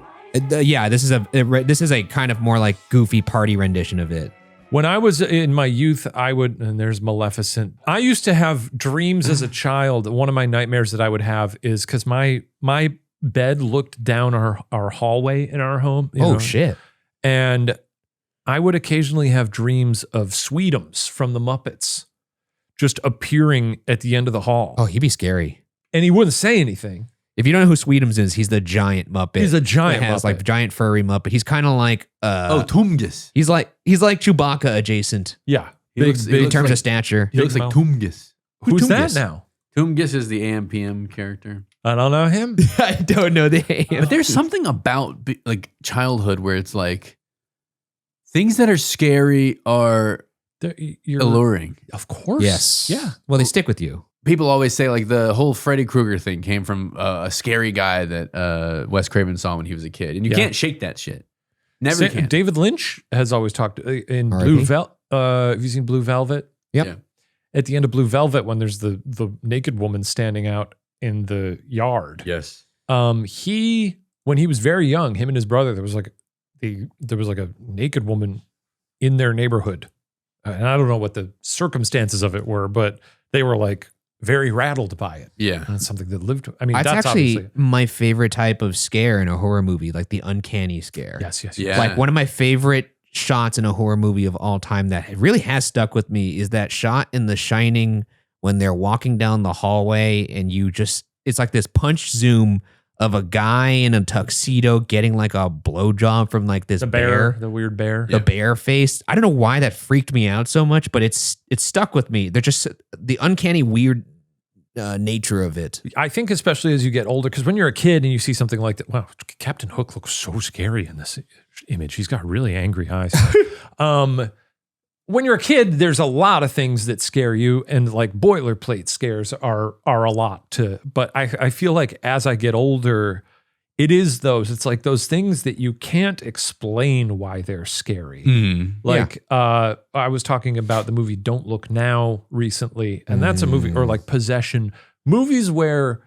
Yeah, this is a kind of more like goofy party rendition of it. When I was in my youth, and there's Maleficent. I used to have dreams as a child. One of my nightmares that I would have is because my bed looked down our hallway in our home. you know, Shit. And I would occasionally have dreams of Sweetums from the Muppets just appearing at the end of the hall. Oh, he'd be scary. And he wouldn't say anything. If you don't know who Sweetums is, he's the giant Muppet. He's a giant He has Muppet. like giant furry Muppet. He's kind of like Tungus. he's like Chewbacca adjacent Yeah. He looks in terms like, of stature. He looks like mouth. Tungus. Who's that Tungus? now? Tungus is the AMPM character. I don't know him. I don't know the name. But there's something about like childhood where it's like things that are scary are You're alluring. Of course. Yes. Yeah. Well, they stick with you. People always say like the whole Freddy Krueger thing came from a scary guy that Wes Craven saw when he was a kid, and you Yeah. can't shake that shit. Never can. David Lynch has always talked in R.I.P. Blue Velvet. Have you seen Blue Velvet? Yep. Yeah. At the end of Blue Velvet, when there's the naked woman standing out in the yard. Yes. When he was very young, him and his brother, there was like a naked woman in their neighborhood. And I don't know what the circumstances of it were, but they were like very rattled by it. Yeah. And it's something that lived. I mean, That's that's actually obviously. my favorite type of scare in a horror movie, like the uncanny scare. Yes. Yeah. Like one of my favorite shots in a horror movie of all time that really has stuck with me is that shot in The Shining when they're walking down the hallway and it's like this punch zoom of a guy in a tuxedo getting like a blowjob from like this The bear, the weird bear. the bear face. I don't know why that freaked me out so much, but it's stuck with me. They're just the uncanny weird nature of it. I think especially as you get older, because when you're a kid and you see something like that, wow, Captain Hook looks so scary in this image. He's got really angry eyes. When you're a kid, there's a lot of things that scare you, and like boilerplate scares are a lot too. But I feel like as I get older, it's like those things that you can't explain why they're scary. Like I was talking about the movie Don't Look Now recently, and that's a movie, or like Possession, movies where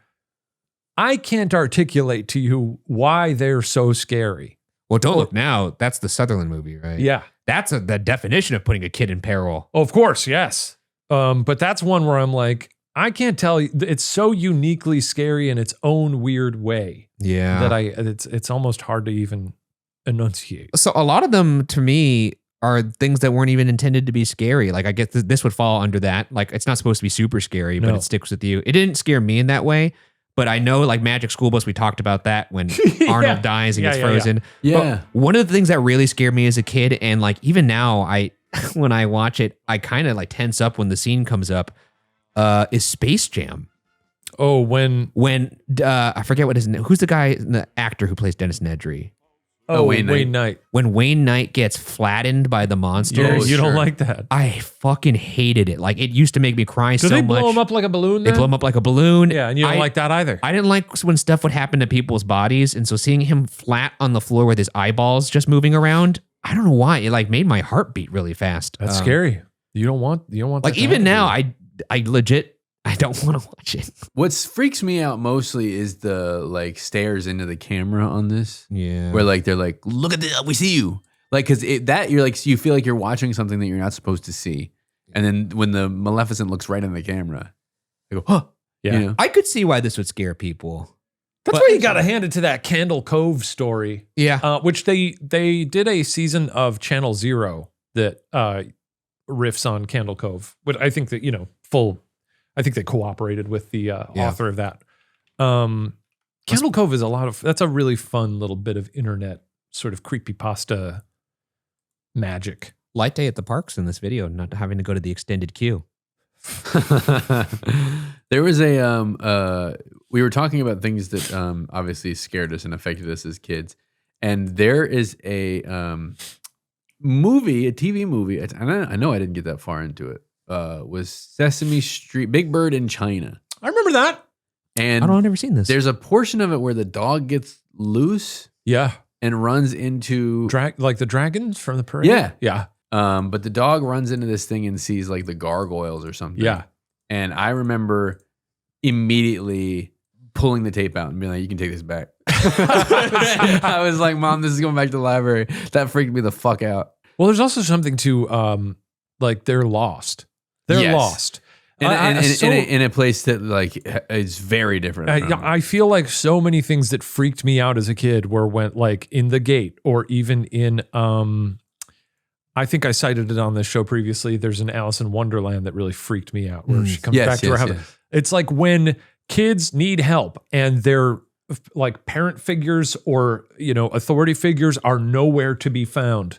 I can't articulate to you why they're so scary. Well, Don't Look Now, that's the Sutherland movie, right? Yeah. That's the definition of putting a kid in peril. Oh, of course, yes. But that's one where I'm like, I can't tell you. It's so uniquely scary in its own weird way Yeah. that it's almost hard to even enunciate. So a lot of them to me are things that weren't even intended to be scary. Like I guess this would fall under that. Like it's not supposed to be super scary, but No. it sticks with you. It didn't scare me in that way, but I know like Magic School Bus, we talked about that when Arnold dies and gets frozen. Yeah. But one of the things that really scared me as a kid, and like even now, when I watch it, I kind of like tense up when the scene comes up, is Space Jam. Oh, when I forget what his name. Who's the actor who plays Dennis Nedry? Wayne Knight. When Wayne Knight gets flattened by the monsters. You don't like that. I fucking hated it. Like it used to make me cry Do so they much. blow him up like a balloon? They then? blow him up like a balloon. Yeah, and you don't like that either. I didn't like when stuff would happen to people's bodies, and so seeing him flat on the floor with his eyeballs just moving around, I don't know why it like made my heart beat really fast. That's scary. You don't want Like that to even happen now, to you. I legit I don't want to watch it. What freaks me out mostly is the like stares into the camera on this. Yeah. Where like they're like, look at this, we see you. Like because you're like you feel like you're watching something that you're not supposed to see, and then when the Maleficent looks right in the camera, I go, huh. Yeah. You know? I could see why this would scare people. That's But- why you got to hand it to that Candle Cove story. Yeah. Which they did a season of Channel Zero that riffs on Candle Cove. But I think that, I think they cooperated with the author of that. Candle Cove is that's a really fun little bit of internet sort of creepypasta magic. Light day at the parks in this video, not having to go to the extended queue. There was we were talking about things that obviously scared us and affected us as kids, and there is a TV movie, and I know I didn't get that far into it, was Sesame Street, Big Bird in China. I remember that. And I've never seen this. there's a portion of it where the dog gets loose Yeah. and runs into Like the dragons from the parade? Yeah. Yeah. but the dog runs into this thing and sees like the gargoyles or something. Yeah. And I remember immediately pulling the tape out and being like, you can take this back. I was like, Mom, this is going back to the library. That freaked me the fuck out. Well, there's also something to like they're lost. They're Yes. lost. In a place that like is very different. from- I feel like so many things that freaked me out as a kid were when like in The Gate or even in I think I cited it on this show previously. There's an Alice in Wonderland that really freaked me out where she comes Yes, back to her yes, house. yes. It's like when kids need help and their like parent figures or, you know, authority figures are nowhere to be found.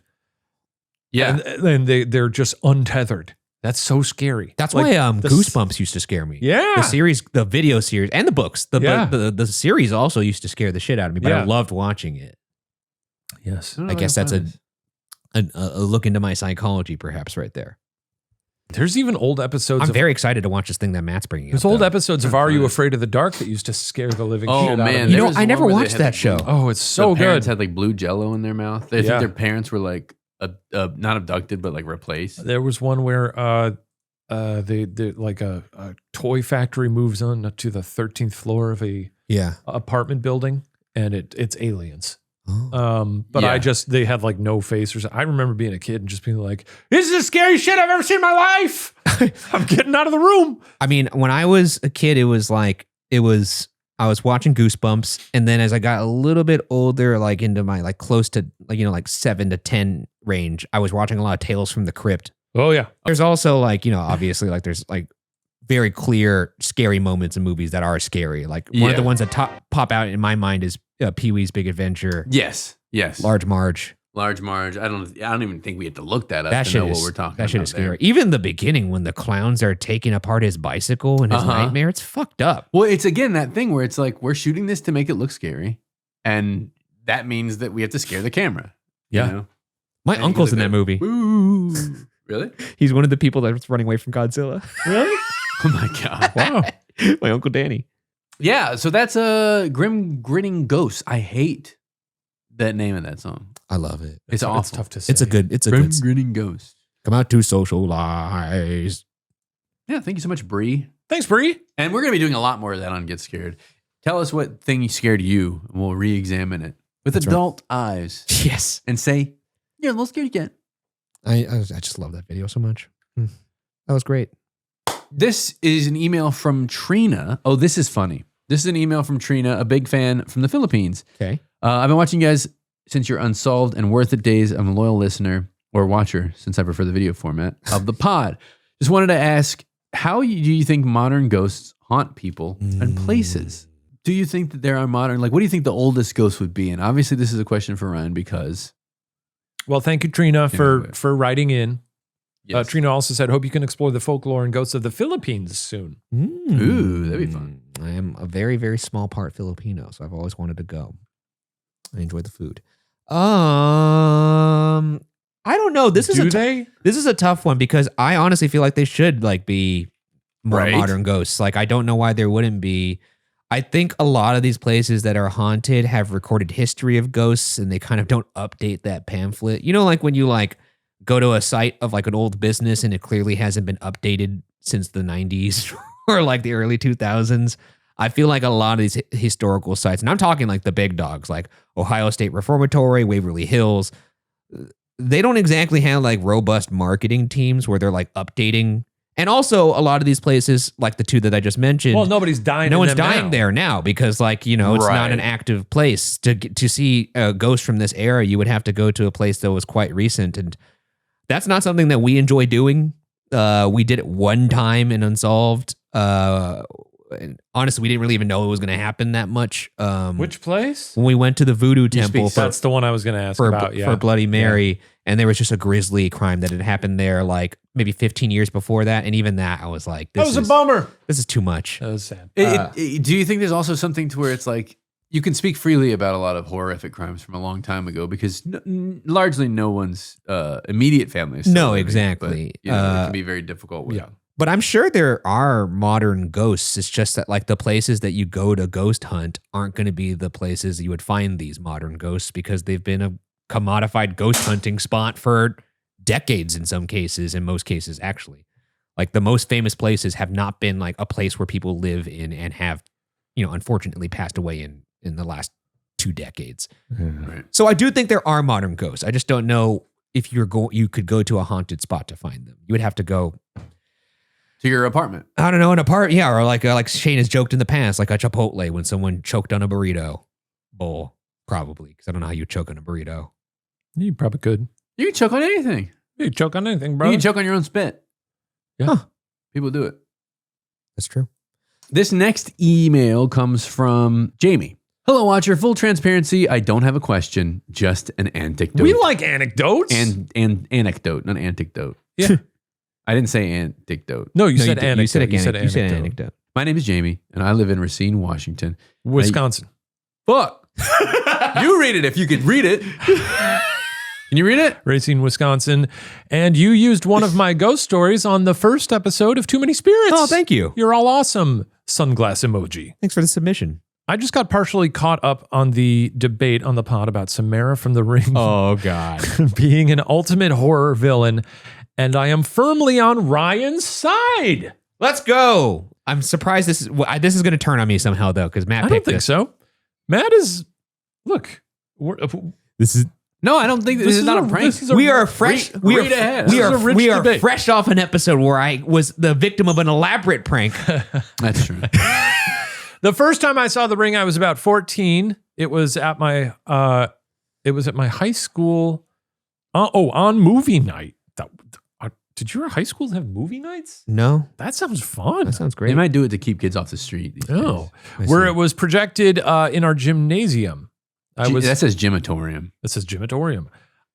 yeah. And they're just untethered. That's so scary. That's Like, why the Goosebumps used to scare me. Yeah. The series, the video series, and the books. Yeah. The series also used to scare the shit out of me, but I Yeah. loved watching it. Yes. I guess that's a look into my psychology, perhaps, right there. There's even old episodes I'm of very excited to watch this thing that Matt's bringing there's up. old though. episodes of Are You Afraid of the Dark that used to scare the living Oh, shit out man, of You me. there know, was I one never where they watched had that the show. blue- Oh, it's so the parents good. had like blue jello in their mouth. I Yeah. think their parents were like not abducted, but like replaced. There was one where they like a toy factory moves on to the 13th floor of a Yeah. apartment building and it's aliens. Oh. But Yeah. they had like no face or something. I remember being a kid and just being like, this is the scariest shit I've ever seen in my life. I'm getting out of the room. I mean, when I was a kid, I was watching Goosebumps, and then as I got a little bit older, like into my like close to like, you know, like 7 to 10 range, I was watching a lot of Tales from the Crypt. Oh yeah. There's also like, you know, obviously like there's like very clear scary moments in movies that are scary. Like one of the Yeah. ones that pop out in my mind is Pee-wee's Big Adventure, Yes. Large Marge. Large Marge. I don't even think we had to look that up That to shit know is what we're talking that about. shit is scary. there. Even the beginning when the clowns are taking apart his bicycle and his Uh-huh. nightmare, it's fucked up. Well, it's again that thing where it's like we're shooting this to make it look scary, and that means that we have to scare the camera. Yeah. You know? My And uncle's in you that look at- movie. Ooh. Really? He's one of the people that's running away from Godzilla. Really? Oh my god. Wow. My Uncle Danny. Yeah. So that's a Grinning Ghosts. I hate that name of that song. I love it. It's awful. It's tough to say. It's a good. Grinning Ghosts. Come out to socialize. Yeah. Thank you so much, Bree. Thanks, Bree. And we're gonna be doing a lot more of that on Get Scared. Tell us what thing scared you, and we'll re-examine it with That's right. adult eyes Yes. and say, "You're a little scared again." I just love that video so much. That was great. This is an email from Trina. Oh, this is funny. This is an email from Trina, a big fan from the Philippines. Okay. I've been watching you guys since your Unsolved and Worth It days. I'm a loyal listener or watcher since I prefer the video format of the pod. Just wanted to ask, do you think modern ghosts haunt people and places? Do you think that there are modern, like, what do you think the oldest ghost would be? And obviously this is a question for Ryan because Well, thank you, Trina, for but- writing in. yes. Trina also said, hope you can explore the folklore and ghosts of the Philippines soon. Ooh, that'd be fun. I am a very, very small part Filipino, so I've always wanted to go. I enjoy the food. I don't know. This is a tough one because I honestly feel like they should like be more Right. modern ghosts. Like I don't know why there wouldn't be. I think a lot of these places that are haunted have recorded history of ghosts and they kind of don't update that pamphlet. You know, like when you like go to a site of like an old business and it clearly hasn't been updated since the 90s or like the early 2000s. I feel like a lot of these historical sites, and I'm talking like the big dogs, like Ohio State Reformatory, Waverly Hills, they don't exactly have like robust marketing teams where they're like updating. And also a lot of these places, like the two that I just mentioned, Well, nobody's dying. no in one's them dying now. there now because like, you know, it's not Right. an active place. To see a ghost from this era, you would have to go to a place that was quite recent. And that's not something that we enjoy doing. We did it one time in Unsolved. And honestly, we didn't really even know it was going to happen that much. Which place? When we went to the Voodoo Temple That's the one I was going to ask about. Yeah. for Bloody Mary, and there was just a grisly crime that had happened there like maybe 15 years before that. And even that, I was like, That was a bummer. this is too much. That was sad. Do you think there's also something to where it's like you can speak freely about a lot of horrific crimes from a long time ago because largely no one's immediate family is still No, living, exactly. but, you know, it can be very difficult. With, Yeah. But I'm sure there are modern ghosts. It's just that like the places that you go to ghost hunt aren't going to be the places you would find these modern ghosts because they've been a commodified ghost hunting spot for decades in some cases, in most cases actually. Like the most famous places have not been like a place where people live in and have, you know, unfortunately passed away in the last 2 decades. Right. So I do think there are modern ghosts. I just don't know if you could go to a haunted spot to find them. You would have to go To your apartment. I don't know, an apartment, yeah, or like Shane has joked in the past, like a Chipotle when someone choked on a burrito bowl, probably, because I don't know how you choke on a burrito. You probably could. You can choke on anything. You can choke on anything, bro. You can choke on your own spit. Yeah. Huh. People do it. That's true. This next email comes from Jamie. Hello, Watcher. Full transparency. I don't have a question, just an anecdote. We like anecdotes. And anecdote, not anecdote. Yeah. I didn't say anecdote. No, you said did. anecdote. You said anecdote. My name is Jamie, and I live in Racine, Washington. Wisconsin. Fuck. You read it if you could read it. Can you read it? Racine, Wisconsin. And you used one of my ghost stories on the first episode of Too Many Spirits. Oh, thank you. You're all awesome. Sunglass emoji. Thanks for the submission. I just got partially caught up on the debate on the pod about Samara from The Ring Oh, God. being an ultimate horror villain, and I am firmly on Ryan's side. Let's go. I'm surprised this is going to turn on me somehow, though, because Matt I don't picked think this. so. Matt is, look, This is No, I don't think this is not a prank. we are fresh. Read ahead. We This is a rich we are debate. fresh off an episode where I was the victim of an elaborate prank. That's true. The first time I saw The Ring, I was about 14. It was at my high school. On movie night. Did your high school have movie nights? No, That sounds fun. that sounds They great. might do it to keep kids off the street. these No, days. where it was projected in our gymnasium. That says gymatorium. That says gymatorium.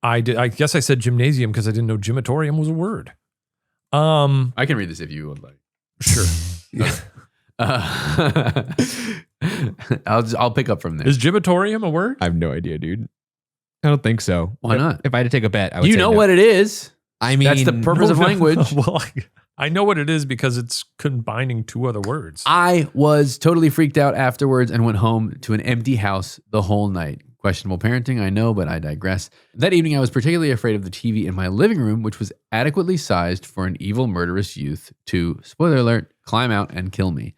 I guess I said gymnasium because I didn't know gymatorium was a word. I can read this if you would like. Sure. I'll pick up from there. Is gymatorium a word? I have no idea, dude. I don't think so. Why not? If I had to take a bet, I would You say know no. what it is. I mean, That's the purpose of language. Well, I know what it is because it's combining two other words. I was totally freaked out afterwards and went home to an empty house the whole night. Questionable parenting, I know, but I digress. That evening, I was particularly afraid of the TV in my living room, which was adequately sized for an evil, murderous youth to, spoiler alert, climb out and kill me.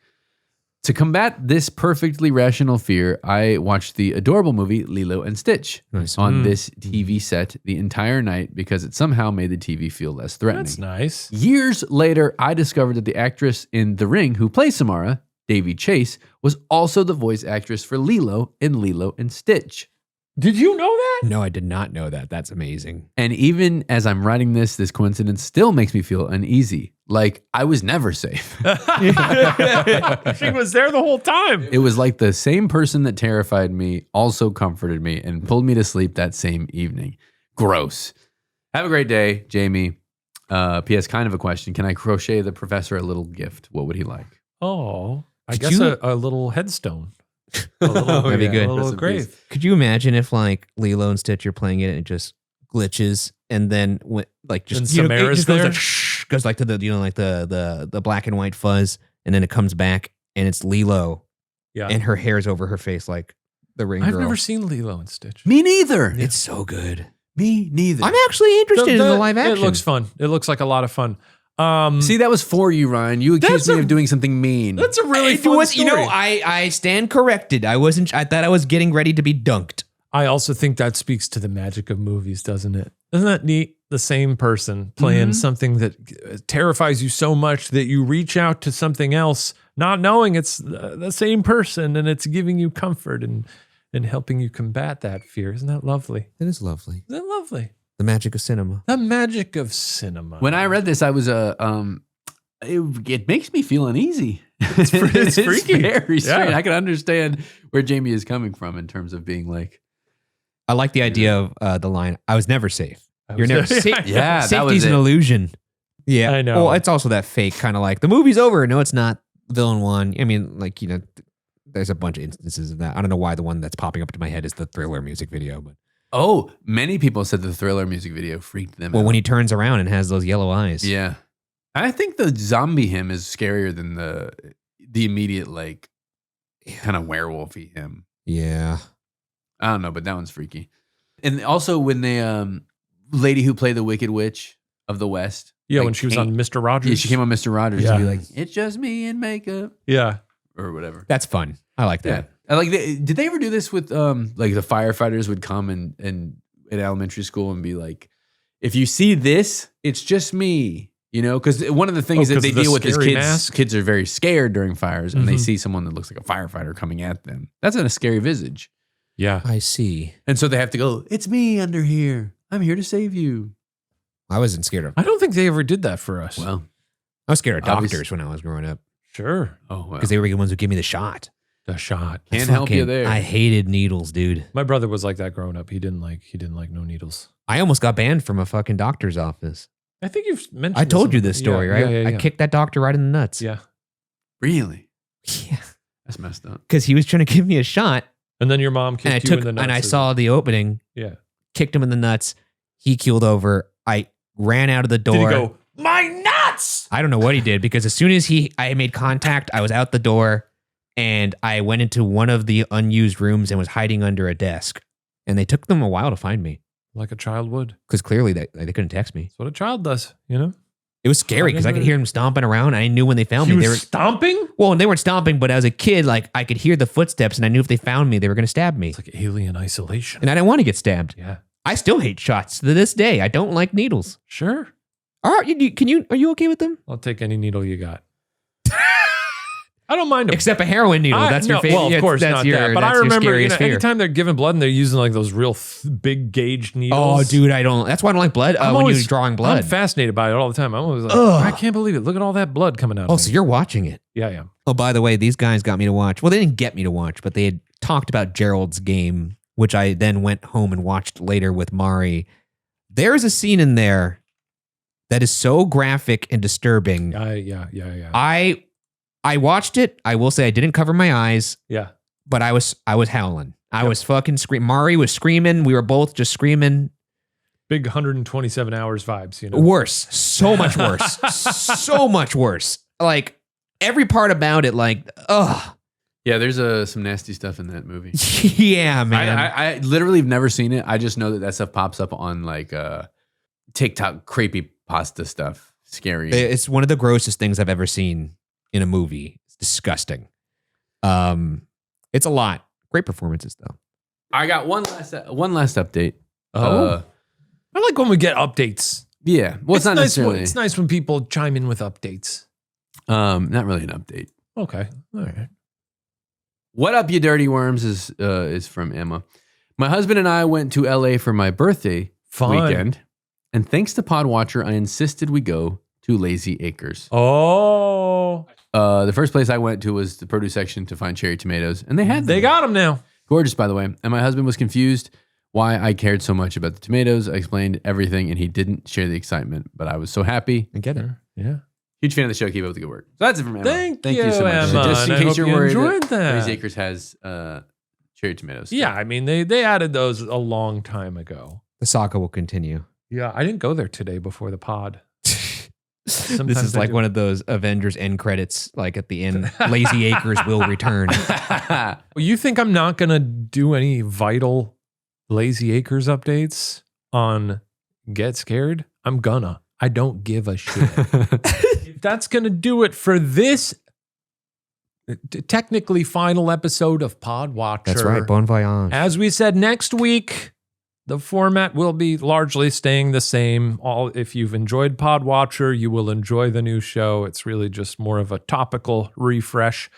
To combat this perfectly rational fear, I watched the adorable movie Lilo and Stitch Nice. on this TV set the entire night because it somehow made the TV feel less threatening. That's nice. Years later, I discovered that the actress in The Ring who plays Samara, Davy Chase, was also the voice actress for Lilo in Lilo and Stitch. Did you know that? No, I did not know that. That's amazing. And even as I'm writing this coincidence still makes me feel uneasy. Like I was never safe. She was there the whole time. It was like the same person that terrified me also comforted me and pulled me to sleep that same evening. Gross. Have a great day, Jamie. P.S. Kind of a question. Can I crochet the professor a little gift? What would he like? Oh, I Could guess you- a little headstone. A little, That'd be good. A little Rest in peace. grave. Could you imagine if like Lilo and Stitch are playing it and it just glitches and then like just And you know, it Samara's just goes there? like, shh, goes like to the like the black and white fuzz and then it comes back and it's Lilo Yeah. and her hair's over her face like the Ring I've Girl. never seen Lilo and Stitch. Me neither. It's so good. Me neither. I'm actually interested in the live action. It looks fun. It looks like a lot of fun. See, that was for you, Ryan. You accused That's me a- of doing something mean. That's a really It fun was, story. you know, I stand corrected. I thought I was getting ready to be dunked. I also think that speaks to the magic of movies, doesn't it? Isn't that neat? The same person playing something that terrifies you so much that you reach out to something else, not knowing it's the same person, and it's giving you comfort and helping you combat that fear. Isn't that lovely? It is lovely. Isn't that lovely? The magic of cinema. The magic of cinema. When I read this, I was it makes me feel uneasy. It's, freaky. very strange. Yeah. I can understand where Jamie is coming from in terms of being like, I like the idea of the line, I was never safe. You're never safe. yeah, that was Safety's an it. illusion. Yeah. I know. Well, it's also that fake kind of like the movie's over. No, it's not. Villain won. I mean, like, you know, there's a bunch of instances of that. I don't know why the one that's popping up to my head is the Thriller music video, but Oh, many people said the Thriller music video freaked them out. when he turns around and has those yellow eyes. Yeah. I think the zombie hymn is scarier than the immediate, like, kind of werewolfy hymn. Yeah. I don't know, but that one's freaky. And also when the lady who played the Wicked Witch of the West. yeah, like, when she was came- on Mr. Rogers. Yeah, she came on Mr. Rogers Yeah. to be like, it's just me in makeup Yeah. or whatever. That's fun. I like Yeah. that. I like, did they ever do this with like the firefighters would come and in elementary school and be like, if you see this, it's just me. You know, because one of the things that 'cause they of the deal with is scary mask? kids are very scared during fires, and they Mhm. see someone that looks like a firefighter coming at them. That's a scary visage. Yeah. I see. And so they have to go, it's me under here. I'm here to save you. I wasn't scared of. I don't think they ever did that for us. Well, I was scared of Obvious- doctors when I was growing up Sure. oh, well. because they were the ones who gave me the shot. The shot. Can't help you Fucking- there. I hated needles, dude. My brother was like that growing up. He didn't like no needles. I almost got banned from a fucking doctor's office. I think you've mentioned I told this you on- this story, yeah, right? Yeah, yeah, I kicked that doctor right in the nuts. Yeah. Really? Yeah. That's messed up. Because he was trying to give me a shot, And then your mom kicked and I you took in the nuts. and I as- saw the opening, Yeah. kicked him in the nuts. He keeled over. I ran out of the door. Did he go, my nuts? I don't know what he did because as soon as I made contact, I was out the door and I went into one of the unused rooms and was hiding under a desk. And they took them a while to find me Like a child would. because clearly they couldn't text me. That's what a child does, you know? It was scary because I could hear them stomping around. And I knew when they found He me, was they were stomping? well, and they weren't stomping, but as a kid, like I could hear the footsteps and I knew if they found me, they were going to stab me. It's like alien isolation. And I didn't want to get stabbed. Yeah. I still hate shots to this day. I don't like needles. Sure. Are you okay with them? I'll take any needle you got. I don't mind them. Except a heroin needle. That's your favorite. Well, of course that's not your, that. But I that's your remember, scariest fear. anytime they're giving blood and they're using like those real big gauge Oh, needles. dude, I don't. That's why I don't like blood. When you're drawing blood. I'm fascinated by it all the time. I'm always like, Ugh. I can't believe it. Look at all that blood coming out. Oh, of so me. you're watching it. Yeah, I am. Oh, by the way, these guys got me to watch. Well, they didn't get me to watch, but they had talked about Gerald's game, which I then went home and watched later with Mari. There is a scene in there that is so graphic and disturbing. Yeah. I watched it. I will say I didn't cover my eyes, Yeah. but I was howling. I was fucking screaming. Mari was screaming. We were both just screaming. Big 127 hours vibes, you know? Worse. So much worse. So much worse. Like every part about it, like, ugh. Yeah, there's some nasty stuff in that movie. Yeah, man. I literally have never seen it. I just know that stuff pops up on like TikTok creepy pasta stuff. Scary. It's one of the grossest things I've ever seen in a movie. It's disgusting. It's a lot. Great performances though. I got one last update. I like when we get updates. Yeah. Well, it's not nice necessarily. It's nice when people chime in with updates. Not really an update. Okay. All right. What up, you dirty worms? Is from Emma. My husband and I went to LA for my birthday weekend, and thanks to Podwatcher, I insisted we go to Lazy Acres. Oh. The first place I went to was the produce section to find cherry tomatoes, and they had them. They got them now. Gorgeous, by the way. And my husband was confused why I cared so much about the tomatoes. I explained everything, and he didn't share the excitement, but I was so happy. I get it. Yeah. Huge fan of the show. Keep up the good work. So that's it from Emma. Thank you so much. Emma, Just in and I case hope you're you worried, enjoyed that. Lazy Acres has cherry tomatoes. Yeah. I mean, they added those a long time ago. The saga will continue. Yeah. I didn't go there today before the pod. This Sometimes is I like do. one of those Avengers end credits, like at the end, Lazy Acres will return. Well, you think I'm not going to do any vital Lazy Acres updates on Get Scared? I'm gonna. I don't give a shit. If that's going to do it for this technically final episode of Podwatcher. That's right. Bon voyage. As we said, next week, the format will be largely staying the same. If you've enjoyed Podwatcher, you will enjoy the new show. It's really just more of a topical refresh.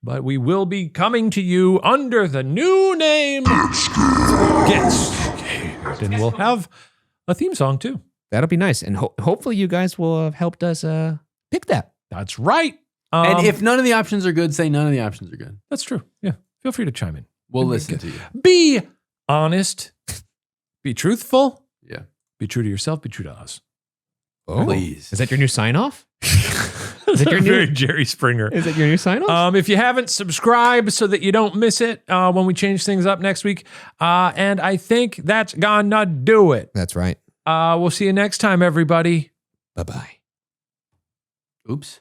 But we will be coming to you under the new name Get Scared. And we'll have a theme song too. That'll be nice. And hopefully you guys will have helped us pick that. That's right. And if none of the options are good, say none of the options are good. That's true. Yeah. Feel free to chime in. We'll listen to you. Be honest. Be truthful. Yeah. Be true to yourself. Be true to us. Oh, Please. Is that your new sign off? Is that your new- very Jerry Springer? Is that your new sign off? If you haven't, subscribe so that you don't miss it when we change things up next week. And I think that's gonna do it. That's right. We'll see you next time, everybody. Bye-bye. Oops.